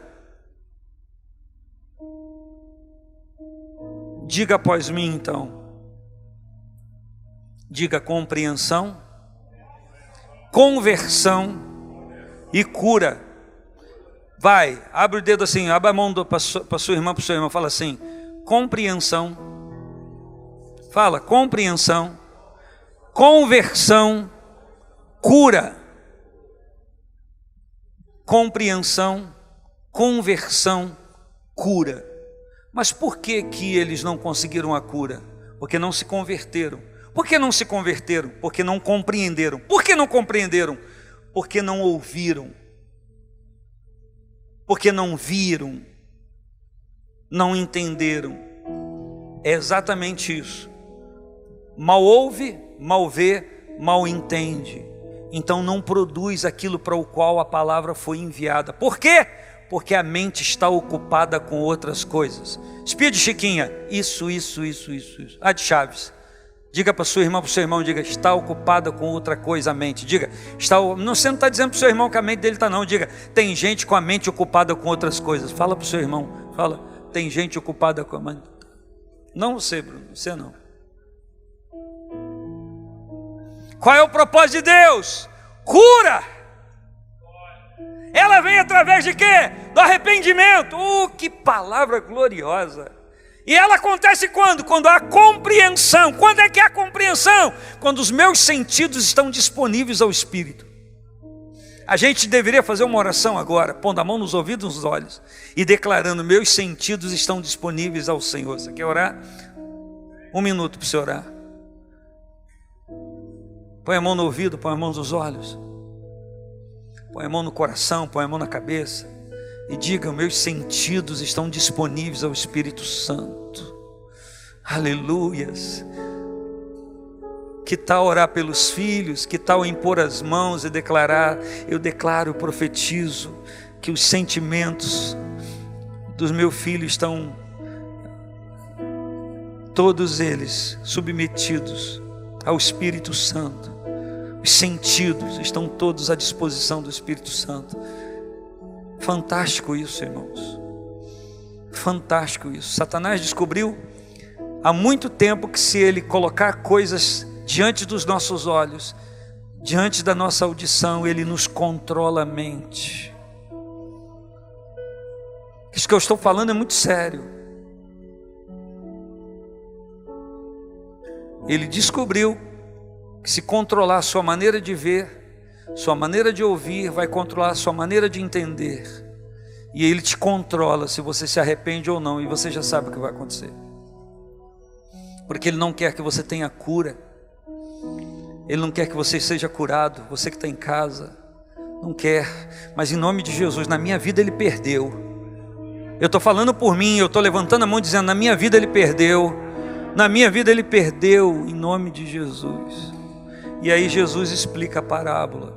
Diga após mim então. Diga: compreensão, conversão e cura. Vai, abre o dedo assim, abre a mão para sua irmã, para o seu irmão, fala assim: compreensão. Fala: compreensão, conversão, cura. Compreensão, conversão, cura. Mas por que eles não conseguiram a cura? Porque não se converteram. Por que não se converteram? Porque não compreenderam. Por que não compreenderam? Porque não ouviram. Porque não viram. Não entenderam. É exatamente isso. Mal ouve, mal vê, mal entende. Então não produz aquilo para o qual a palavra foi enviada. Por quê? Porque a mente está ocupada com outras coisas. Espia de Chiquinha, isso. A de Chaves, diga para sua irmã, para o seu irmão, diga: está ocupada com outra coisa a mente. Diga: você não está dizendo para o seu irmão que a mente dele está não. Diga: tem gente com a mente ocupada com outras coisas. Fala para o seu irmão, fala: tem gente ocupada com a mente. Não você, Bruno, você não. Qual é o propósito de Deus? Cura. Ela vem através de quê? Do arrependimento. Que palavra gloriosa. E ela acontece quando? Quando há compreensão. Quando é que há compreensão? Quando os meus sentidos estão disponíveis ao Espírito. A gente deveria fazer uma oração agora, pondo a mão nos ouvidos e nos olhos, e declarando: meus sentidos estão disponíveis ao Senhor. Você quer orar? 1 minuto para você orar. Põe a mão no ouvido, põe a mão nos olhos, põe a mão no coração, põe a mão na cabeça e diga: meus sentidos estão disponíveis ao Espírito Santo. Aleluias. Que tal orar pelos filhos? Que tal impor as mãos e declarar? Eu declaro, eu profetizo que os sentimentos dos meus filhos estão todos eles submetidos ao Espírito Santo. Os sentidos estão todos à disposição do Espírito Santo. Fantástico isso, irmãos. Fantástico isso. Satanás descobriu há muito tempo que se ele colocar coisas diante dos nossos olhos, diante da nossa audição, ele nos controla a mente. Isso que eu estou falando é muito sério. Ele descobriu que se controlar a sua maneira de ver, sua maneira de ouvir, vai controlar a sua maneira de entender. E ele te controla se você se arrepende ou não, e você já sabe o que vai acontecer. Porque ele não quer que você tenha cura. Ele não quer que você seja curado. Você que está em casa, não quer. Mas em nome de Jesus, na minha vida ele perdeu. Eu estou falando por mim, eu estou levantando a mão dizendo: na minha vida ele perdeu. Na minha vida ele perdeu, em nome de Jesus. E aí Jesus explica a parábola.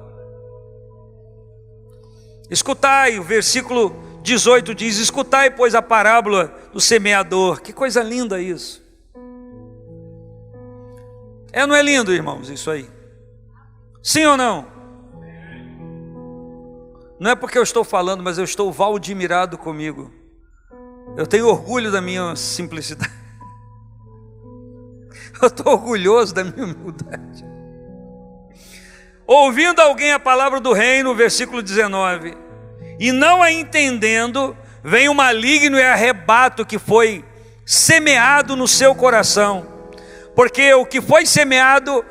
Escutai, o versículo 18 diz: escutai, pois, a parábola do semeador. Que coisa linda isso. Não é lindo, irmãos, isso aí? Sim ou não? Não é porque eu estou falando, mas eu estou valdimirado comigo. Eu tenho orgulho da minha simplicidade. Eu estou orgulhoso da minha humildade. Ouvindo alguém a palavra do reino, versículo 19, e não a entendendo, vem o maligno e arrebata o que foi semeado no seu coração. Porque o que foi semeado,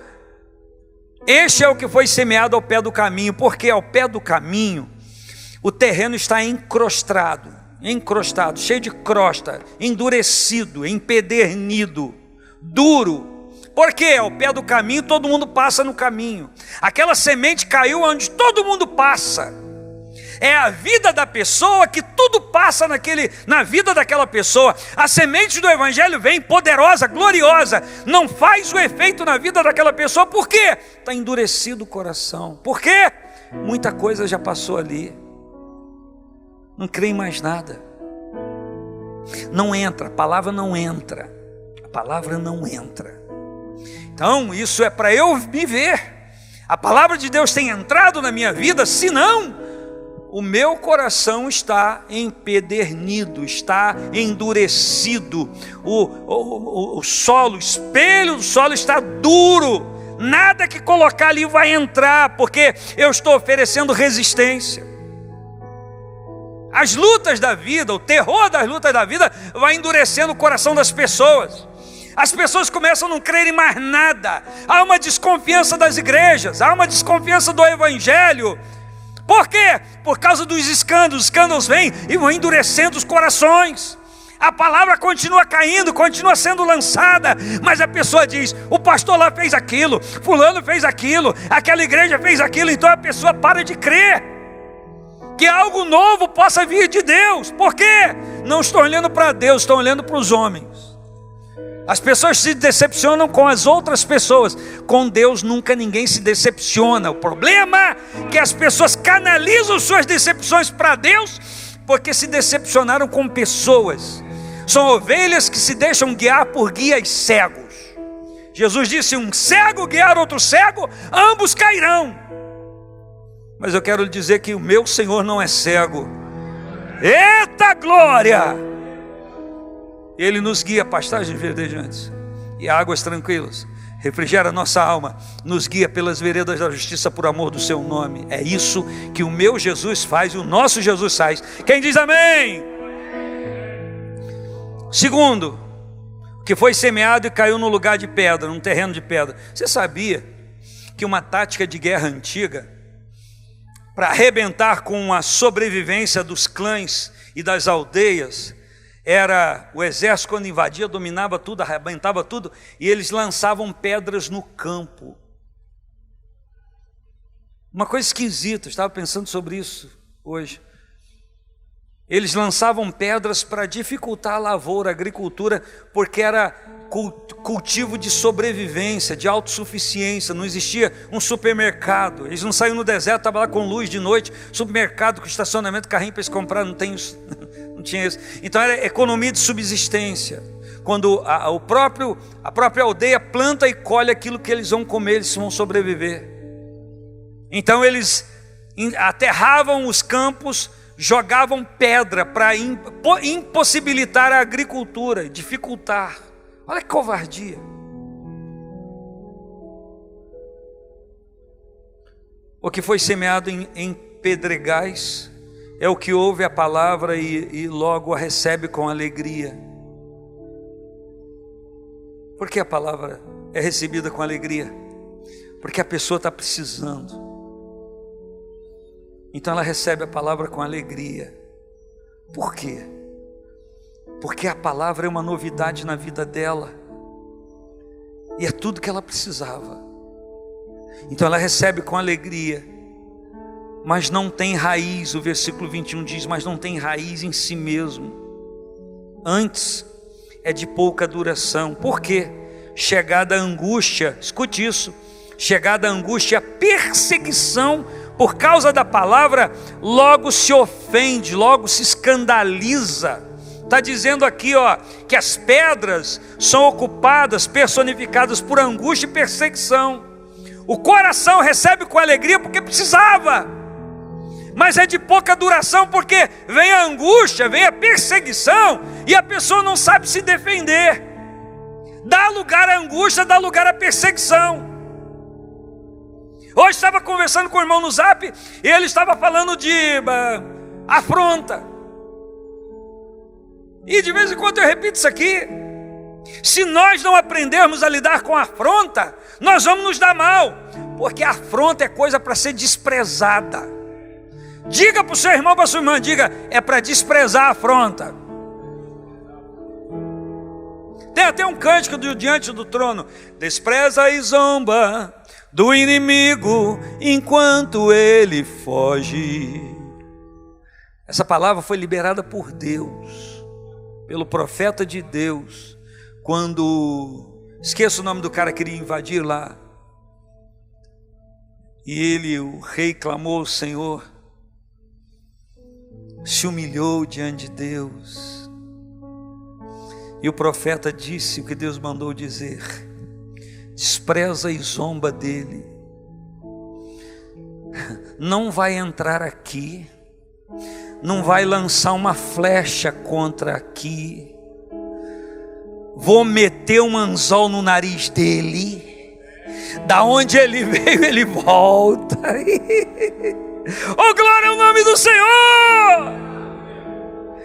este é o que foi semeado ao pé do caminho. Porque ao pé do caminho, o terreno está encrostado, cheio de crosta, endurecido, empedernido, duro. Porque ao pé do caminho, todo mundo passa no caminho. Aquela semente caiu onde todo mundo passa. É a vida da pessoa que tudo passa na vida daquela pessoa. A semente do evangelho vem poderosa, gloriosa, não faz o efeito na vida daquela pessoa. Por quê? Está endurecido o coração. Por quê? Muita coisa já passou ali. Não crê em mais nada. Não entra, a palavra não entra. A palavra não entra. Então isso é para eu me ver. A palavra de Deus tem entrado na minha vida, senão o meu coração está empedernido, está endurecido, o solo, o espelho do solo está duro, nada que colocar ali vai entrar, porque eu estou oferecendo resistência. As lutas da vida, o terror das lutas da vida vai endurecendo o coração das pessoas. As pessoas começam a não crer em mais nada, há uma desconfiança das igrejas, há uma desconfiança do evangelho. Por quê? Por causa dos escândalos. Os escândalos vêm e vão endurecendo os corações. A palavra continua caindo, continua sendo lançada, mas a pessoa diz: o pastor lá fez aquilo, fulano fez aquilo, aquela igreja fez aquilo. Então a pessoa para de crer que algo novo possa vir de Deus. Por quê? Não estão olhando para Deus, estão olhando para os homens. As pessoas se decepcionam com as outras pessoas. Com Deus nunca ninguém se decepciona. O problema é que as pessoas canalizam suas decepções para Deus, porque se decepcionaram com pessoas. São ovelhas que se deixam guiar por guias cegos. Jesus disse: um cego guiar outro cego, ambos cairão. Mas eu quero lhe dizer que o meu Senhor não é cego. Eita glória! Ele nos guia a pastagens verdejantes e águas tranquilas, refrigera a nossa alma, nos guia pelas veredas da justiça por amor do seu nome. É isso que o meu Jesus faz e o nosso Jesus faz. Quem diz amém? Segundo, que foi semeado e caiu no lugar de pedra, num terreno de pedra. Você sabia que uma tática de guerra antiga, para arrebentar com a sobrevivência dos clãs e das aldeias, era o exército, quando invadia, dominava tudo, arrebentava tudo, e eles lançavam pedras no campo. Uma coisa esquisita, eu estava pensando sobre isso hoje. Eles lançavam pedras para dificultar a lavoura, a agricultura, porque era cultivo de sobrevivência, de autossuficiência. Não existia um supermercado, eles não saíam no deserto, estavam lá com luz de noite, supermercado com estacionamento, carrinho para eles comprar, não tem isso. Não tinha isso. Então era economia de subsistência. Quando a própria aldeia planta e colhe aquilo que eles vão comer, eles vão sobreviver. Então eles aterravam os campos, jogavam pedra para impossibilitar a agricultura, dificultar. Olha que covardia. O que foi semeado em pedregais é o que ouve a palavra e logo a recebe com alegria. Por que a palavra é recebida com alegria? Porque a pessoa está precisando. Então ela recebe a palavra com alegria. Por quê? Porque a palavra é uma novidade na vida dela. E é tudo que ela precisava. Então ela recebe com alegria. Mas não tem raiz, o versículo 21 diz, mas não tem raiz em si mesmo. Antes é de pouca duração. Por quê? Chegada a angústia, escute isso, chegada a angústia, a perseguição por causa da palavra, logo se ofende, logo se escandaliza. Está dizendo aqui, ó, que as pedras são ocupadas, personificadas por angústia e perseguição. O coração recebe com alegria porque precisava, mas é de pouca duração, porque vem a angústia, vem a perseguição, e a pessoa não sabe se defender. Dá lugar à angústia, dá lugar à perseguição. Hoje estava conversando com o irmão no Zap, e ele estava falando de afronta. E de vez em quando eu repito isso aqui. Se nós não aprendermos a lidar com a afronta, nós vamos nos dar mal, porque a afronta é coisa para ser desprezada. Diga para o seu irmão, para a sua irmã, diga, é para desprezar a afronta. Tem até um cântico do Diante do Trono: despreza e zomba do inimigo enquanto ele foge. Essa palavra foi liberada por Deus, pelo profeta de Deus, quando, esqueço o nome do cara que queria invadir lá, e ele, o rei, clamou ao Senhor, se humilhou diante de Deus, e o profeta disse o que Deus mandou dizer: despreza e zomba dele, não vai entrar aqui, não vai lançar uma flecha contra aqui, vou meter um anzol no nariz dele, da onde ele veio ele volta. Oh, glória ao nome do Senhor!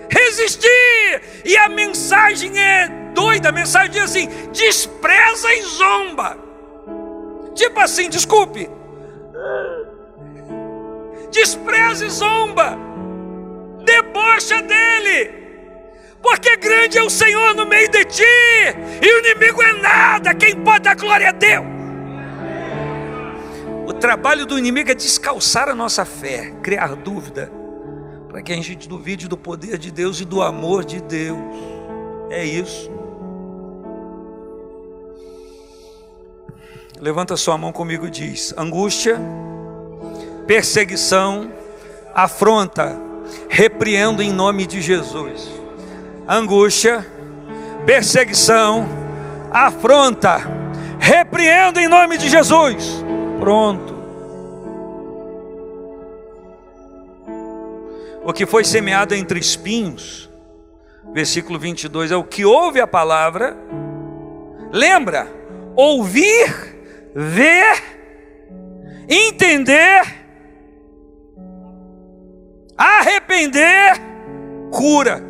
Resistir! E a mensagem é doida, a mensagem diz assim: despreza e zomba. Tipo assim, desculpe, despreza e zomba, debocha dele, porque grande é o Senhor no meio de ti, e o inimigo é nada. Quem pode dar glória a Deus? O trabalho do inimigo é descalçar a nossa fé, criar dúvida, para que a gente duvide do poder de Deus e do amor de Deus. É isso. Levanta sua mão comigo e diz: angústia, perseguição, afronta, repreendo em nome de Jesus. Angústia, perseguição, afronta, repreendo em nome de Jesus. Pronto. O que foi semeado entre espinhos, versículo 22, é o que ouve a palavra. Lembra? Ouvir, ver, entender, arrepender, cura.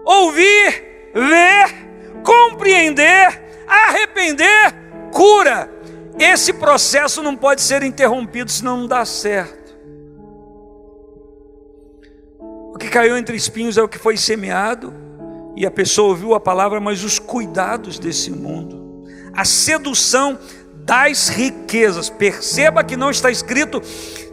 Ouvir, ver, compreender, arrepender, cura. Esse processo não pode ser interrompido, senão não dá certo. O que caiu entre espinhos é o que foi semeado, e a pessoa ouviu a palavra, mas os cuidados desse mundo, a sedução das riquezas. Perceba que não está escrito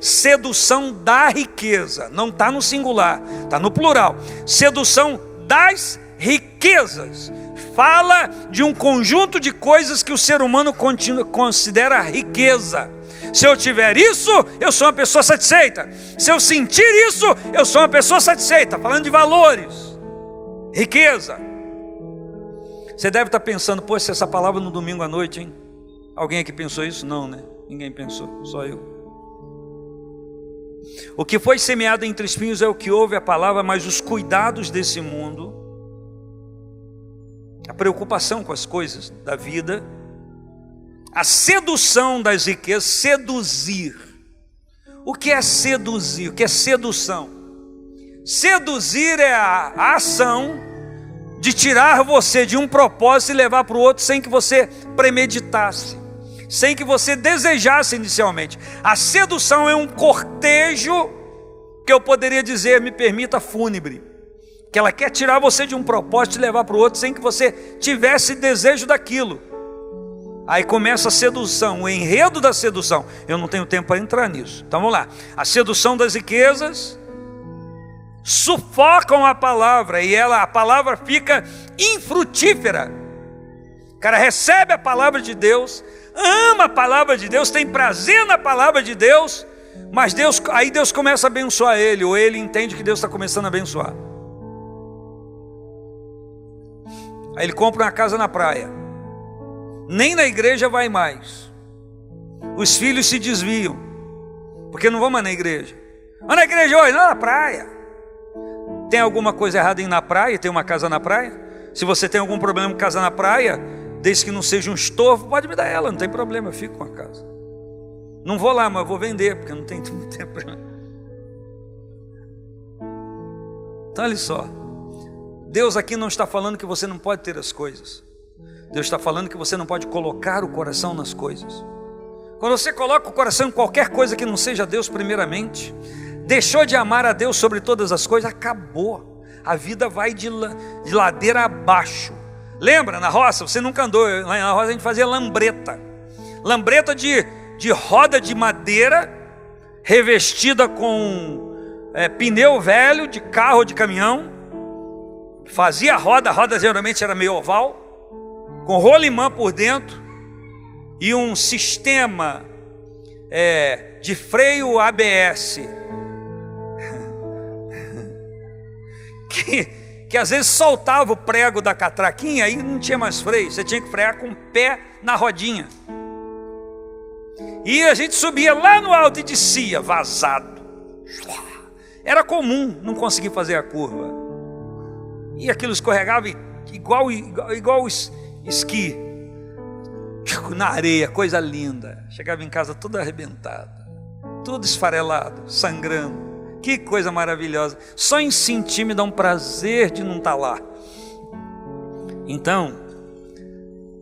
sedução da riqueza, não está no singular, está no plural. Sedução das riquezas fala de um conjunto de coisas que o ser humano considera riqueza. Se eu tiver isso, eu sou uma pessoa satisfeita. Se eu sentir isso, eu sou uma pessoa satisfeita. Falando de valores, riqueza. Você deve estar pensando: poxa, essa palavra no domingo à noite, hein? Alguém aqui pensou isso? Não, né? Ninguém pensou, só eu. O que foi semeado entre espinhos é o que ouve a palavra, mas os cuidados desse mundo, a preocupação com as coisas da vida, a sedução das riquezas, seduzir. O que é seduzir? O que é sedução? Seduzir é a ação de tirar você de um propósito e levar para o outro sem que você premeditasse, sem que você desejasse inicialmente. A sedução é um cortejo, que eu poderia dizer, me permita, fúnebre, que ela quer tirar você de um propósito e levar para o outro sem que você tivesse desejo daquilo. Aí começa a sedução, o enredo da sedução. Eu não tenho tempo para entrar nisso, então vamos lá. A sedução das riquezas sufocam a palavra, e a palavra fica infrutífera. O cara recebe a palavra de Deus, ama a palavra de Deus, tem prazer na palavra de Deus, Mas aí Deus começa a abençoar ele, ou ele entende que Deus está começando a abençoar. Aí ele compra uma casa na praia. Nem na igreja vai mais. Os filhos se desviam, porque não vão mais na igreja. Vão na igreja hoje, não, na praia. Tem alguma coisa errada em ir na praia, ter uma casa na praia? Se você tem algum problema com casa na praia, desde que não seja um estorvo, pode me dar ela, não tem problema, eu fico com a casa. Não vou lá, mas vou vender, porque não tem tempo. Então olha só, Deus aqui não está falando que você não pode ter as coisas. Deus está falando que você não pode colocar o coração nas coisas. Quando você coloca o coração em qualquer coisa que não seja Deus primeiramente, deixou de amar a Deus sobre todas as coisas, acabou. A vida vai de ladeira abaixo. Lembra, na roça, você nunca andou, lá na roça a gente fazia lambreta. Lambreta de roda de madeira, revestida com pneu velho, de carro, de caminhão. Fazia a roda geralmente era meio oval, com rolimã por dentro, e um sistema de freio ABS, que às vezes soltava o prego da catraquinha e não tinha mais freio, você tinha que frear com o pé na rodinha. E a gente subia lá no alto e descia, vazado. Era comum não conseguir fazer a curva. E aquilo escorregava igual esqui, na areia, coisa linda. Chegava em casa todo arrebentado, tudo esfarelado, sangrando. Que coisa maravilhosa. Só em sentir me dá um prazer de não estar lá. Então,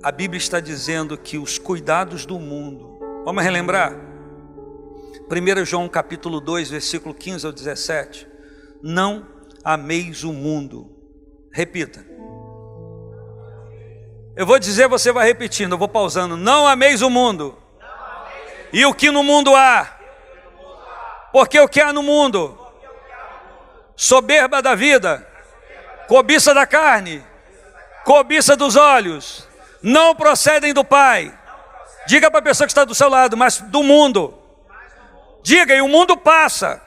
a Bíblia está dizendo que os cuidados do mundo, vamos relembrar? 1 João capítulo 2, versículo 15 ao 17. Não ameis o mundo. Repita. Eu vou dizer, você vai repetindo, eu vou pausando. Não ameis o mundo. E o que no mundo há. Porque o que há no mundo? Soberba da vida, cobiça da carne, cobiça dos olhos, não procedem do Pai. Diga para a pessoa que está do seu lado, mas do mundo. Diga, e o mundo passa,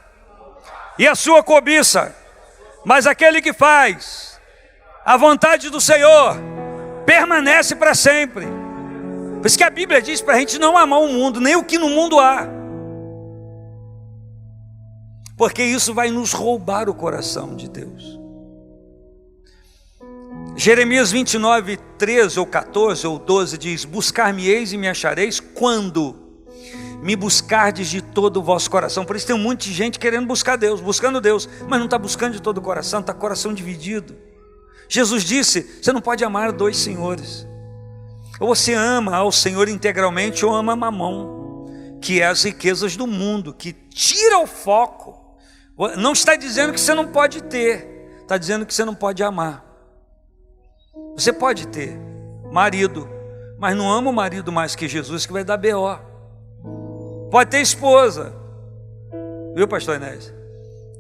e a sua cobiça, mas aquele que faz a vontade do Senhor permanece para sempre. Por isso que a Bíblia diz para a gente não amar o mundo, nem o que no mundo há. Porque isso vai nos roubar o coração de Deus. Jeremias 29, 13 ou 14 ou 12 diz: buscar-me-eis e me achareis quando me buscardes de todo o vosso coração. Por isso tem um monte de gente querendo buscar Deus, buscando Deus, mas não está buscando de todo o coração, está com o coração dividido. Jesus disse, você não pode amar dois senhores. Ou você ama ao Senhor integralmente, ou ama Mamão, que é as riquezas do mundo, que tira o foco. Não está dizendo que você não pode ter, está dizendo que você não pode amar. Você pode ter marido, mas não ama o marido mais que Jesus, que vai dar B.O. Pode ter esposa, viu, pastor Inés?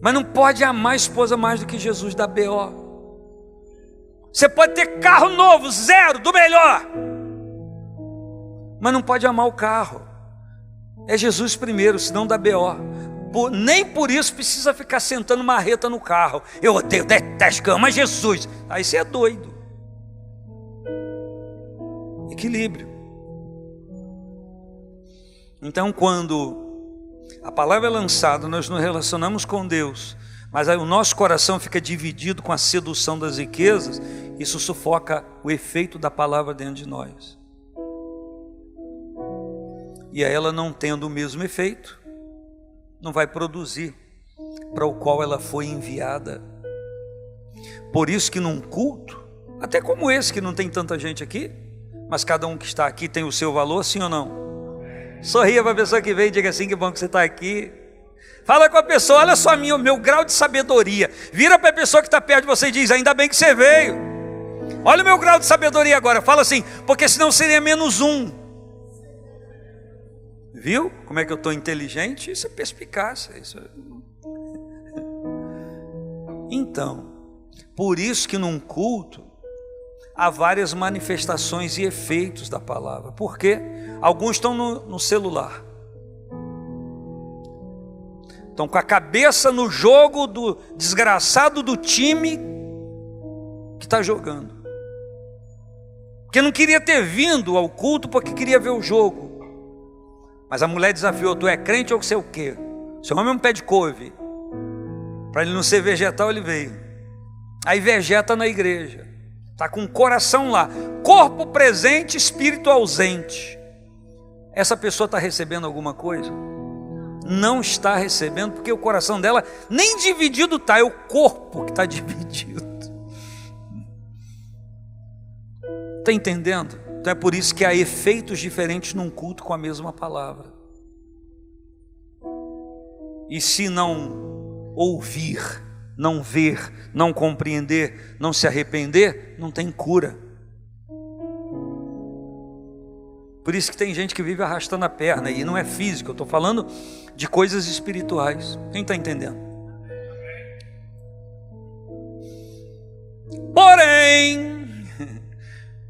Mas não pode amar a esposa mais do que Jesus, dá B.O. Você pode ter carro novo, zero, do melhor, mas não pode amar o carro. É Jesus primeiro, senão dá B.O. Nem por isso precisa ficar sentando marreta no carro. Eu odeio, detesto que ama Jesus. Aí você é doido. Equilíbrio. Então, quando a palavra é lançada, nós nos relacionamos com Deus, mas aí o nosso coração fica dividido com a sedução das riquezas, isso sufoca o efeito da palavra dentro de nós. E aí ela não tendo o mesmo efeito, não vai produzir para o qual ela foi enviada. Por isso que num culto, até como esse que não tem tanta gente aqui, mas cada um que está aqui tem o seu valor, sim ou não? Sorria para a pessoa que veio e diga assim, que bom que você está aqui. Fala com a pessoa, olha só o meu grau de sabedoria. Vira para a pessoa que está perto de você e diz, ainda bem que você veio. Olha o meu grau de sabedoria agora. Fala assim, porque senão seria -1. Viu como é que eu estou inteligente? Isso é perspicácia. Então, por isso que num culto há várias manifestações e efeitos da palavra. Por quê? Alguns estão no celular. Estão com a cabeça no jogo do desgraçado do time que está jogando. Porque não queria ter vindo ao culto porque queria ver o jogo. Mas a mulher desafiou: tu é crente ou sei o quê? Seu homem é um pé de couve. Para ele não ser vegetal, ele veio. Aí vegeta na igreja. Está com o coração lá. Corpo presente, espírito ausente. Essa pessoa está recebendo alguma coisa? Não está recebendo, porque o coração dela nem dividido está, é o corpo que está dividido. Está entendendo? Então é por isso que há efeitos diferentes num culto com a mesma palavra. E se não ouvir, não ver, não compreender, não se arrepender, não tem cura. Por isso que tem gente que vive arrastando a perna, e não é físico, eu estou falando de coisas espirituais. Quem está entendendo? Porém,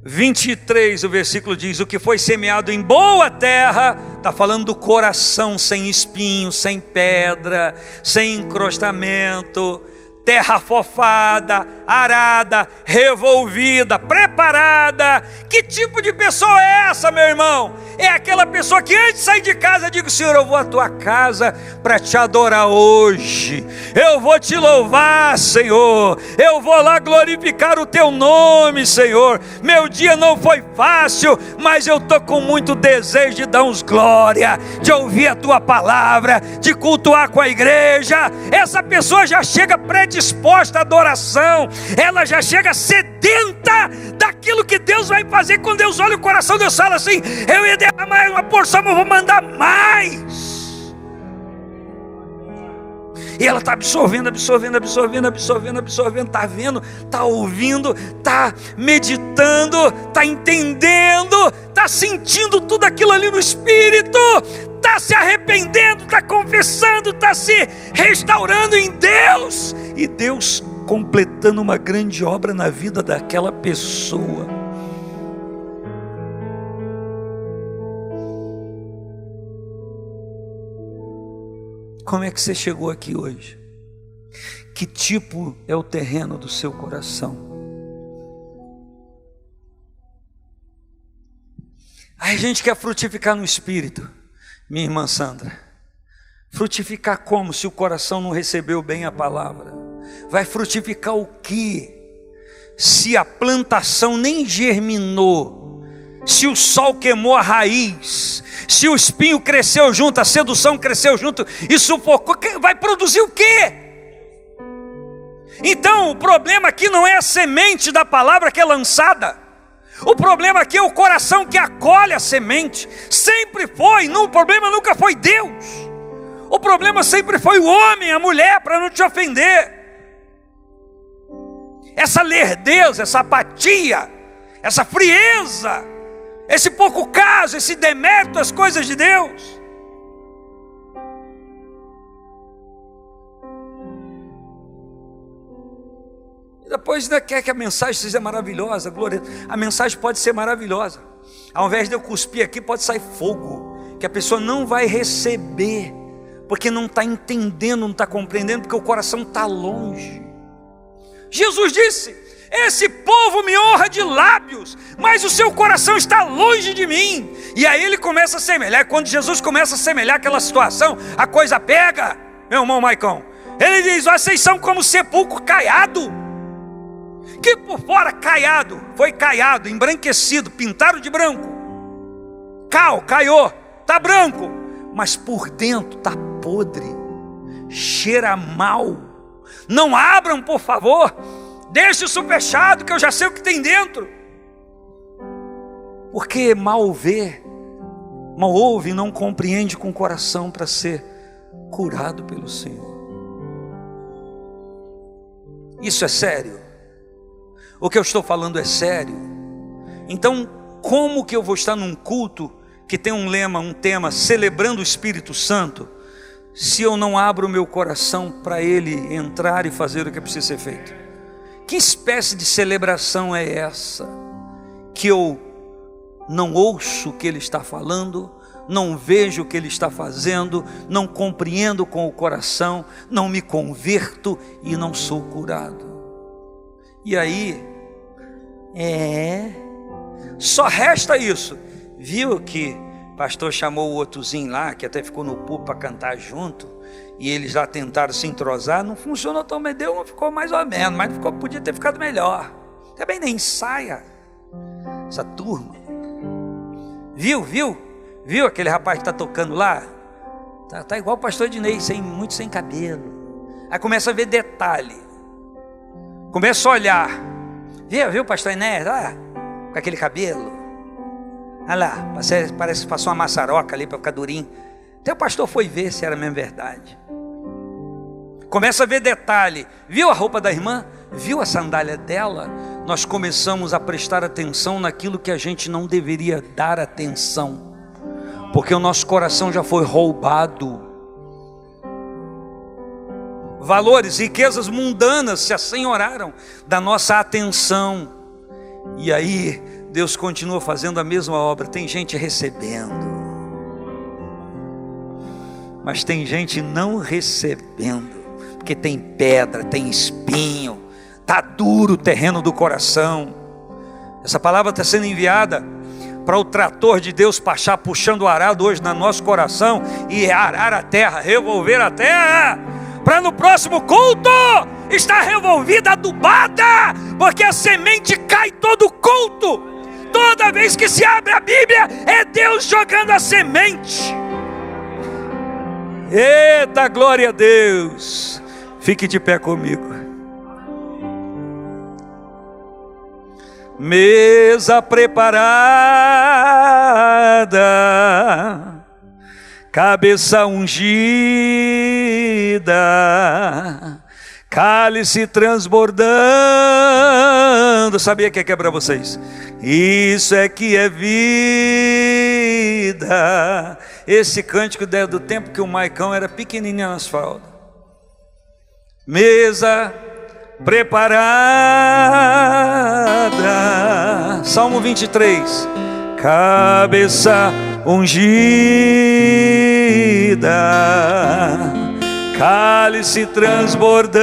23, o versículo diz: o que foi semeado em boa terra, está falando do coração sem espinho, sem pedra, sem encrostamento, terra afofada, arada, revolvida, preparada. Que tipo de pessoa é essa, meu irmão? É aquela pessoa que antes de sair de casa diz: Senhor, eu vou à tua casa para te adorar hoje, eu vou te louvar, Senhor, eu vou lá glorificar o teu nome, Senhor. Meu dia não foi fácil, mas eu estou com muito desejo de dar uns glória, de ouvir a tua palavra, de cultuar com a igreja. Essa pessoa já chega predisposta à adoração, ela já chega sedenta daquilo que Deus vai fazer. Quando Deus olha o coração, Deus fala assim: eu ia derramar uma porção, mas eu vou mandar mais. E ela está absorvendo, está vendo, está ouvindo, está meditando, está entendendo, está sentindo tudo aquilo ali no Espírito, está se arrependendo, está confessando, está se restaurando em Deus, e Deus completando uma grande obra na vida daquela pessoa. Como é que você chegou aqui hoje? Que tipo é o terreno do seu coração? Aí a gente quer frutificar no Espírito. Minha irmã Sandra, frutificar como se o coração não recebeu bem a palavra? Vai frutificar o quê? Se a plantação nem germinou, se o sol queimou a raiz, se o espinho cresceu junto, a sedução cresceu junto e sufocou, vai produzir o quê? Então o problema aqui não é a semente da palavra que é lançada. O problema aqui é o coração que acolhe a semente. Sempre foi, o problema nunca foi Deus. O problema sempre foi o homem, a mulher, para não te ofender. Essa lerdeza, essa apatia, essa frieza, esse pouco caso, esse demérito das coisas de Deus. E depois ainda quer que a mensagem seja maravilhosa, glória. A mensagem pode ser maravilhosa. Ao invés de eu cuspir aqui, pode sair fogo, que a pessoa não vai receber, porque não está entendendo, não está compreendendo, porque o coração está longe. Jesus disse: esse povo me honra de lábios, mas o seu coração está longe de mim. E aí ele começa a semelhar. Quando Jesus começa a semelhar aquela situação, a coisa pega, meu irmão Maicon. Ele diz: vocês são como sepulcro caiado, que por fora caiado, foi caiado, embranquecido, pintaram de branco. Caiou, está branco, mas por dentro está podre, cheira mal. Não abram, por favor. Deixa isso fechado, que eu já sei o que tem dentro. Porque mal vê, mal ouve e não compreende com o coração para ser curado pelo Senhor. Isso é sério. O que eu estou falando é sério. Então, como que eu vou estar num culto que tem um lema, um tema, celebrando o Espírito Santo, se eu não abro o meu coração para Ele entrar e fazer o que precisa ser feito? Que espécie de celebração é essa? Que eu não ouço o que Ele está falando, não vejo o que Ele está fazendo, não compreendo com o coração, não me converto e não sou curado. E aí, só resta isso. Viu que o pastor chamou o outrozinho lá, que até ficou no púlpito para cantar junto, e eles lá tentaram se entrosar, não funcionou tão bem, não ficou mais ou menos, mas podia ter ficado melhor. Também nem ensaia essa turma. Viu aquele rapaz que está tocando lá? Tá igual o pastor Ednei, muito sem cabelo. Aí começa a ver detalhe, começa a olhar. Viu o pastor Enéas lá, com aquele cabelo? Olha lá, parece que passou uma maçaroca ali para ficar durinho. Até o pastor foi ver se era mesmo verdade. Começa a ver detalhe. Viu a roupa da irmã? Viu a sandália dela? Nós começamos a prestar atenção naquilo que a gente não deveria dar atenção, porque o nosso coração já foi roubado. Valores, riquezas mundanas se assenhoraram da nossa atenção. E aí Deus continua fazendo a mesma obra. Tem gente recebendo, mas tem gente não recebendo, porque tem pedra, tem espinho, está duro o terreno do coração. Essa palavra está sendo enviada para o trator de Deus passar puxando o arado hoje no nosso coração e arar a terra, revolver a terra, para no próximo culto estar revolvida, adubada, porque a semente cai todo culto. Toda vez que se abre a Bíblia, é Deus jogando a semente. Eita, glória a Deus. Fique de pé comigo. Mesa preparada, cabeça ungida, cálice transbordando. Sabia que é para vocês? Isso é que é vida. Esse cântico do tempo que o Maicão era pequenininho nas fraldas. Mesa preparada, Salmo 23, cabeça ungida, cálice transbordando.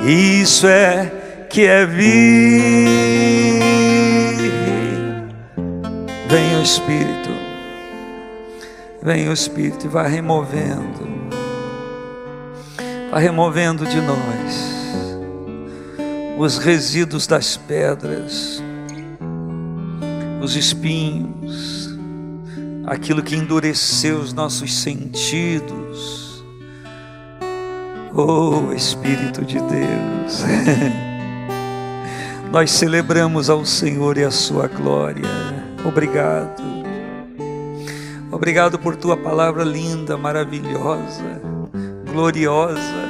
Isso é que é vida. Vem o Espírito, vem o Espírito e vai removendo de nós os resíduos das pedras, os espinhos, aquilo que endureceu os nossos sentidos. Oh, Espírito de Deus, nós celebramos ao Senhor e a sua glória. Obrigado. Obrigado por tua palavra linda, maravilhosa, gloriosa.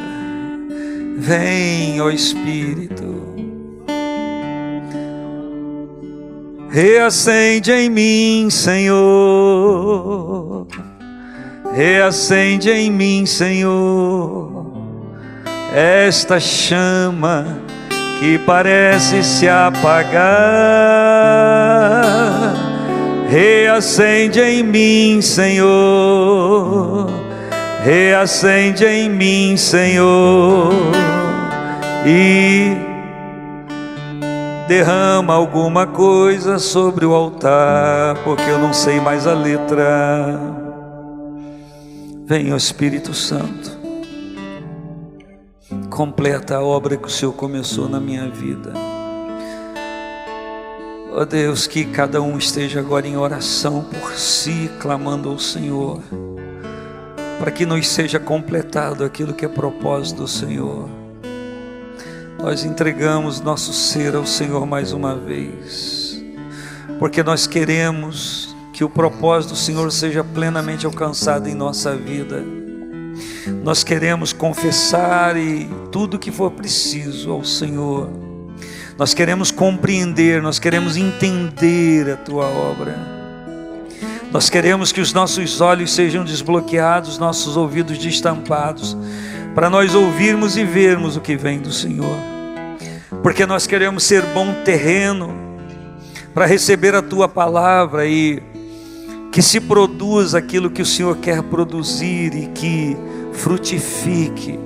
Vem, ó Espírito, reacende em mim, Senhor, reacende em mim, Senhor, esta chama que parece se apagar. Reacende em mim, Senhor, reacende em mim, Senhor, e derrama alguma coisa sobre o altar, porque eu não sei mais a letra. Vem, ó Espírito Santo, completa a obra que o Senhor começou na minha vida. Ó Deus, que cada um esteja agora em oração por si, clamando ao Senhor, para que nos seja completado aquilo que é propósito do Senhor. Nós entregamos nosso ser ao Senhor mais uma vez, porque nós queremos que o propósito do Senhor seja plenamente alcançado em nossa vida. Nós queremos confessar e tudo que for preciso ao Senhor. Nós queremos compreender, nós queremos entender a tua obra. Nós queremos que os nossos olhos sejam desbloqueados, nossos ouvidos destampados, para nós ouvirmos e vermos o que vem do Senhor. porque nós queremos ser bom terreno para receber a Tua palavra e que se produza aquilo que o Senhor quer produzir e que frutifique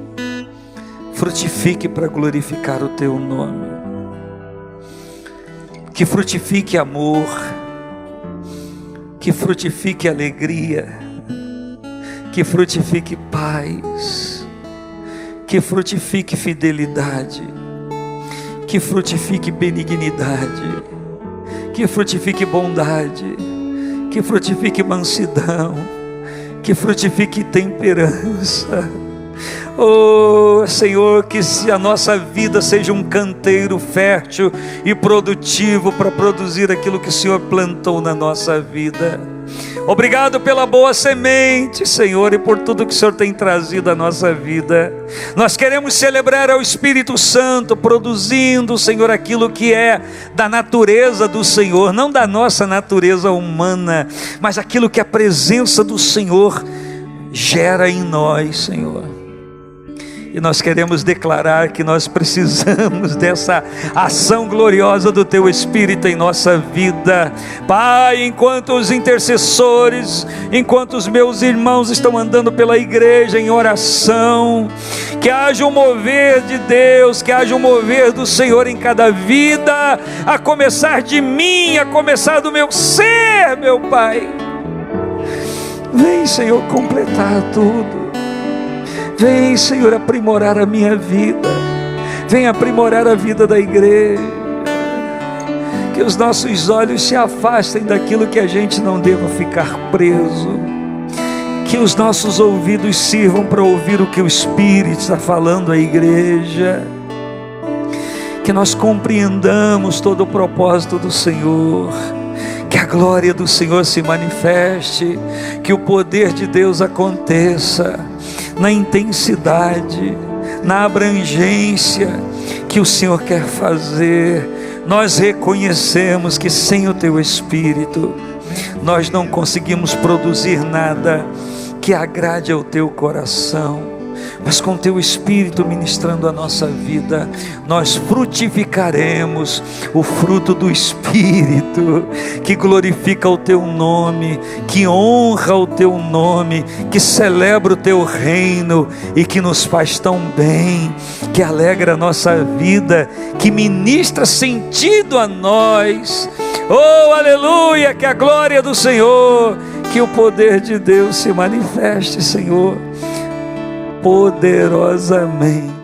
para glorificar o Teu nome, que frutifique amor, que frutifique alegria, que frutifique paz, que frutifique fidelidade, que frutifique benignidade, que frutifique bondade, que frutifique mansidão, que frutifique temperança. Oh Senhor, que se a nossa vida seja um canteiro fértil e produtivo para produzir aquilo que o Senhor plantou na nossa vida. Obrigado pela boa semente, Senhor, e por tudo que o Senhor tem trazido à nossa vida. Nós queremos celebrar ao Espírito Santo, produzindo, Senhor, aquilo que é da natureza do Senhor, não da nossa natureza humana, mas aquilo que a presença do Senhor gera em nós, Senhor. E nós queremos declarar que nós precisamos dessa ação gloriosa do Teu Espírito em nossa vida. Pai, enquanto os intercessores, enquanto os meus irmãos estão andando pela igreja em oração, que haja um mover de Deus, que haja um mover do Senhor em cada vida, a começar de mim, a começar do meu ser, meu Pai. Vem, Senhor, completar tudo. Vem, Senhor, aprimorar a minha vida. Vem aprimorar a vida da igreja. Que os nossos olhos se afastem daquilo que a gente não deva ficar preso. Que os nossos ouvidos sirvam para ouvir o que o Espírito está falando à igreja. Que nós compreendamos todo o propósito do Senhor. Que a glória do Senhor se manifeste. Que o poder de Deus aconteça na intensidade, na abrangência que o Senhor quer fazer. Nós reconhecemos que sem o Teu Espírito nós não conseguimos produzir nada que agrade ao Teu coração, mas com Teu Espírito ministrando a nossa vida, nós frutificaremos o fruto do Espírito, que glorifica o Teu nome, que honra o Teu nome, que celebra o Teu reino e que nos faz tão bem, que alegra a nossa vida, que ministra sentido a nós. Oh, aleluia, que a glória do Senhor, que o poder de Deus se manifeste, Senhor, poderosamente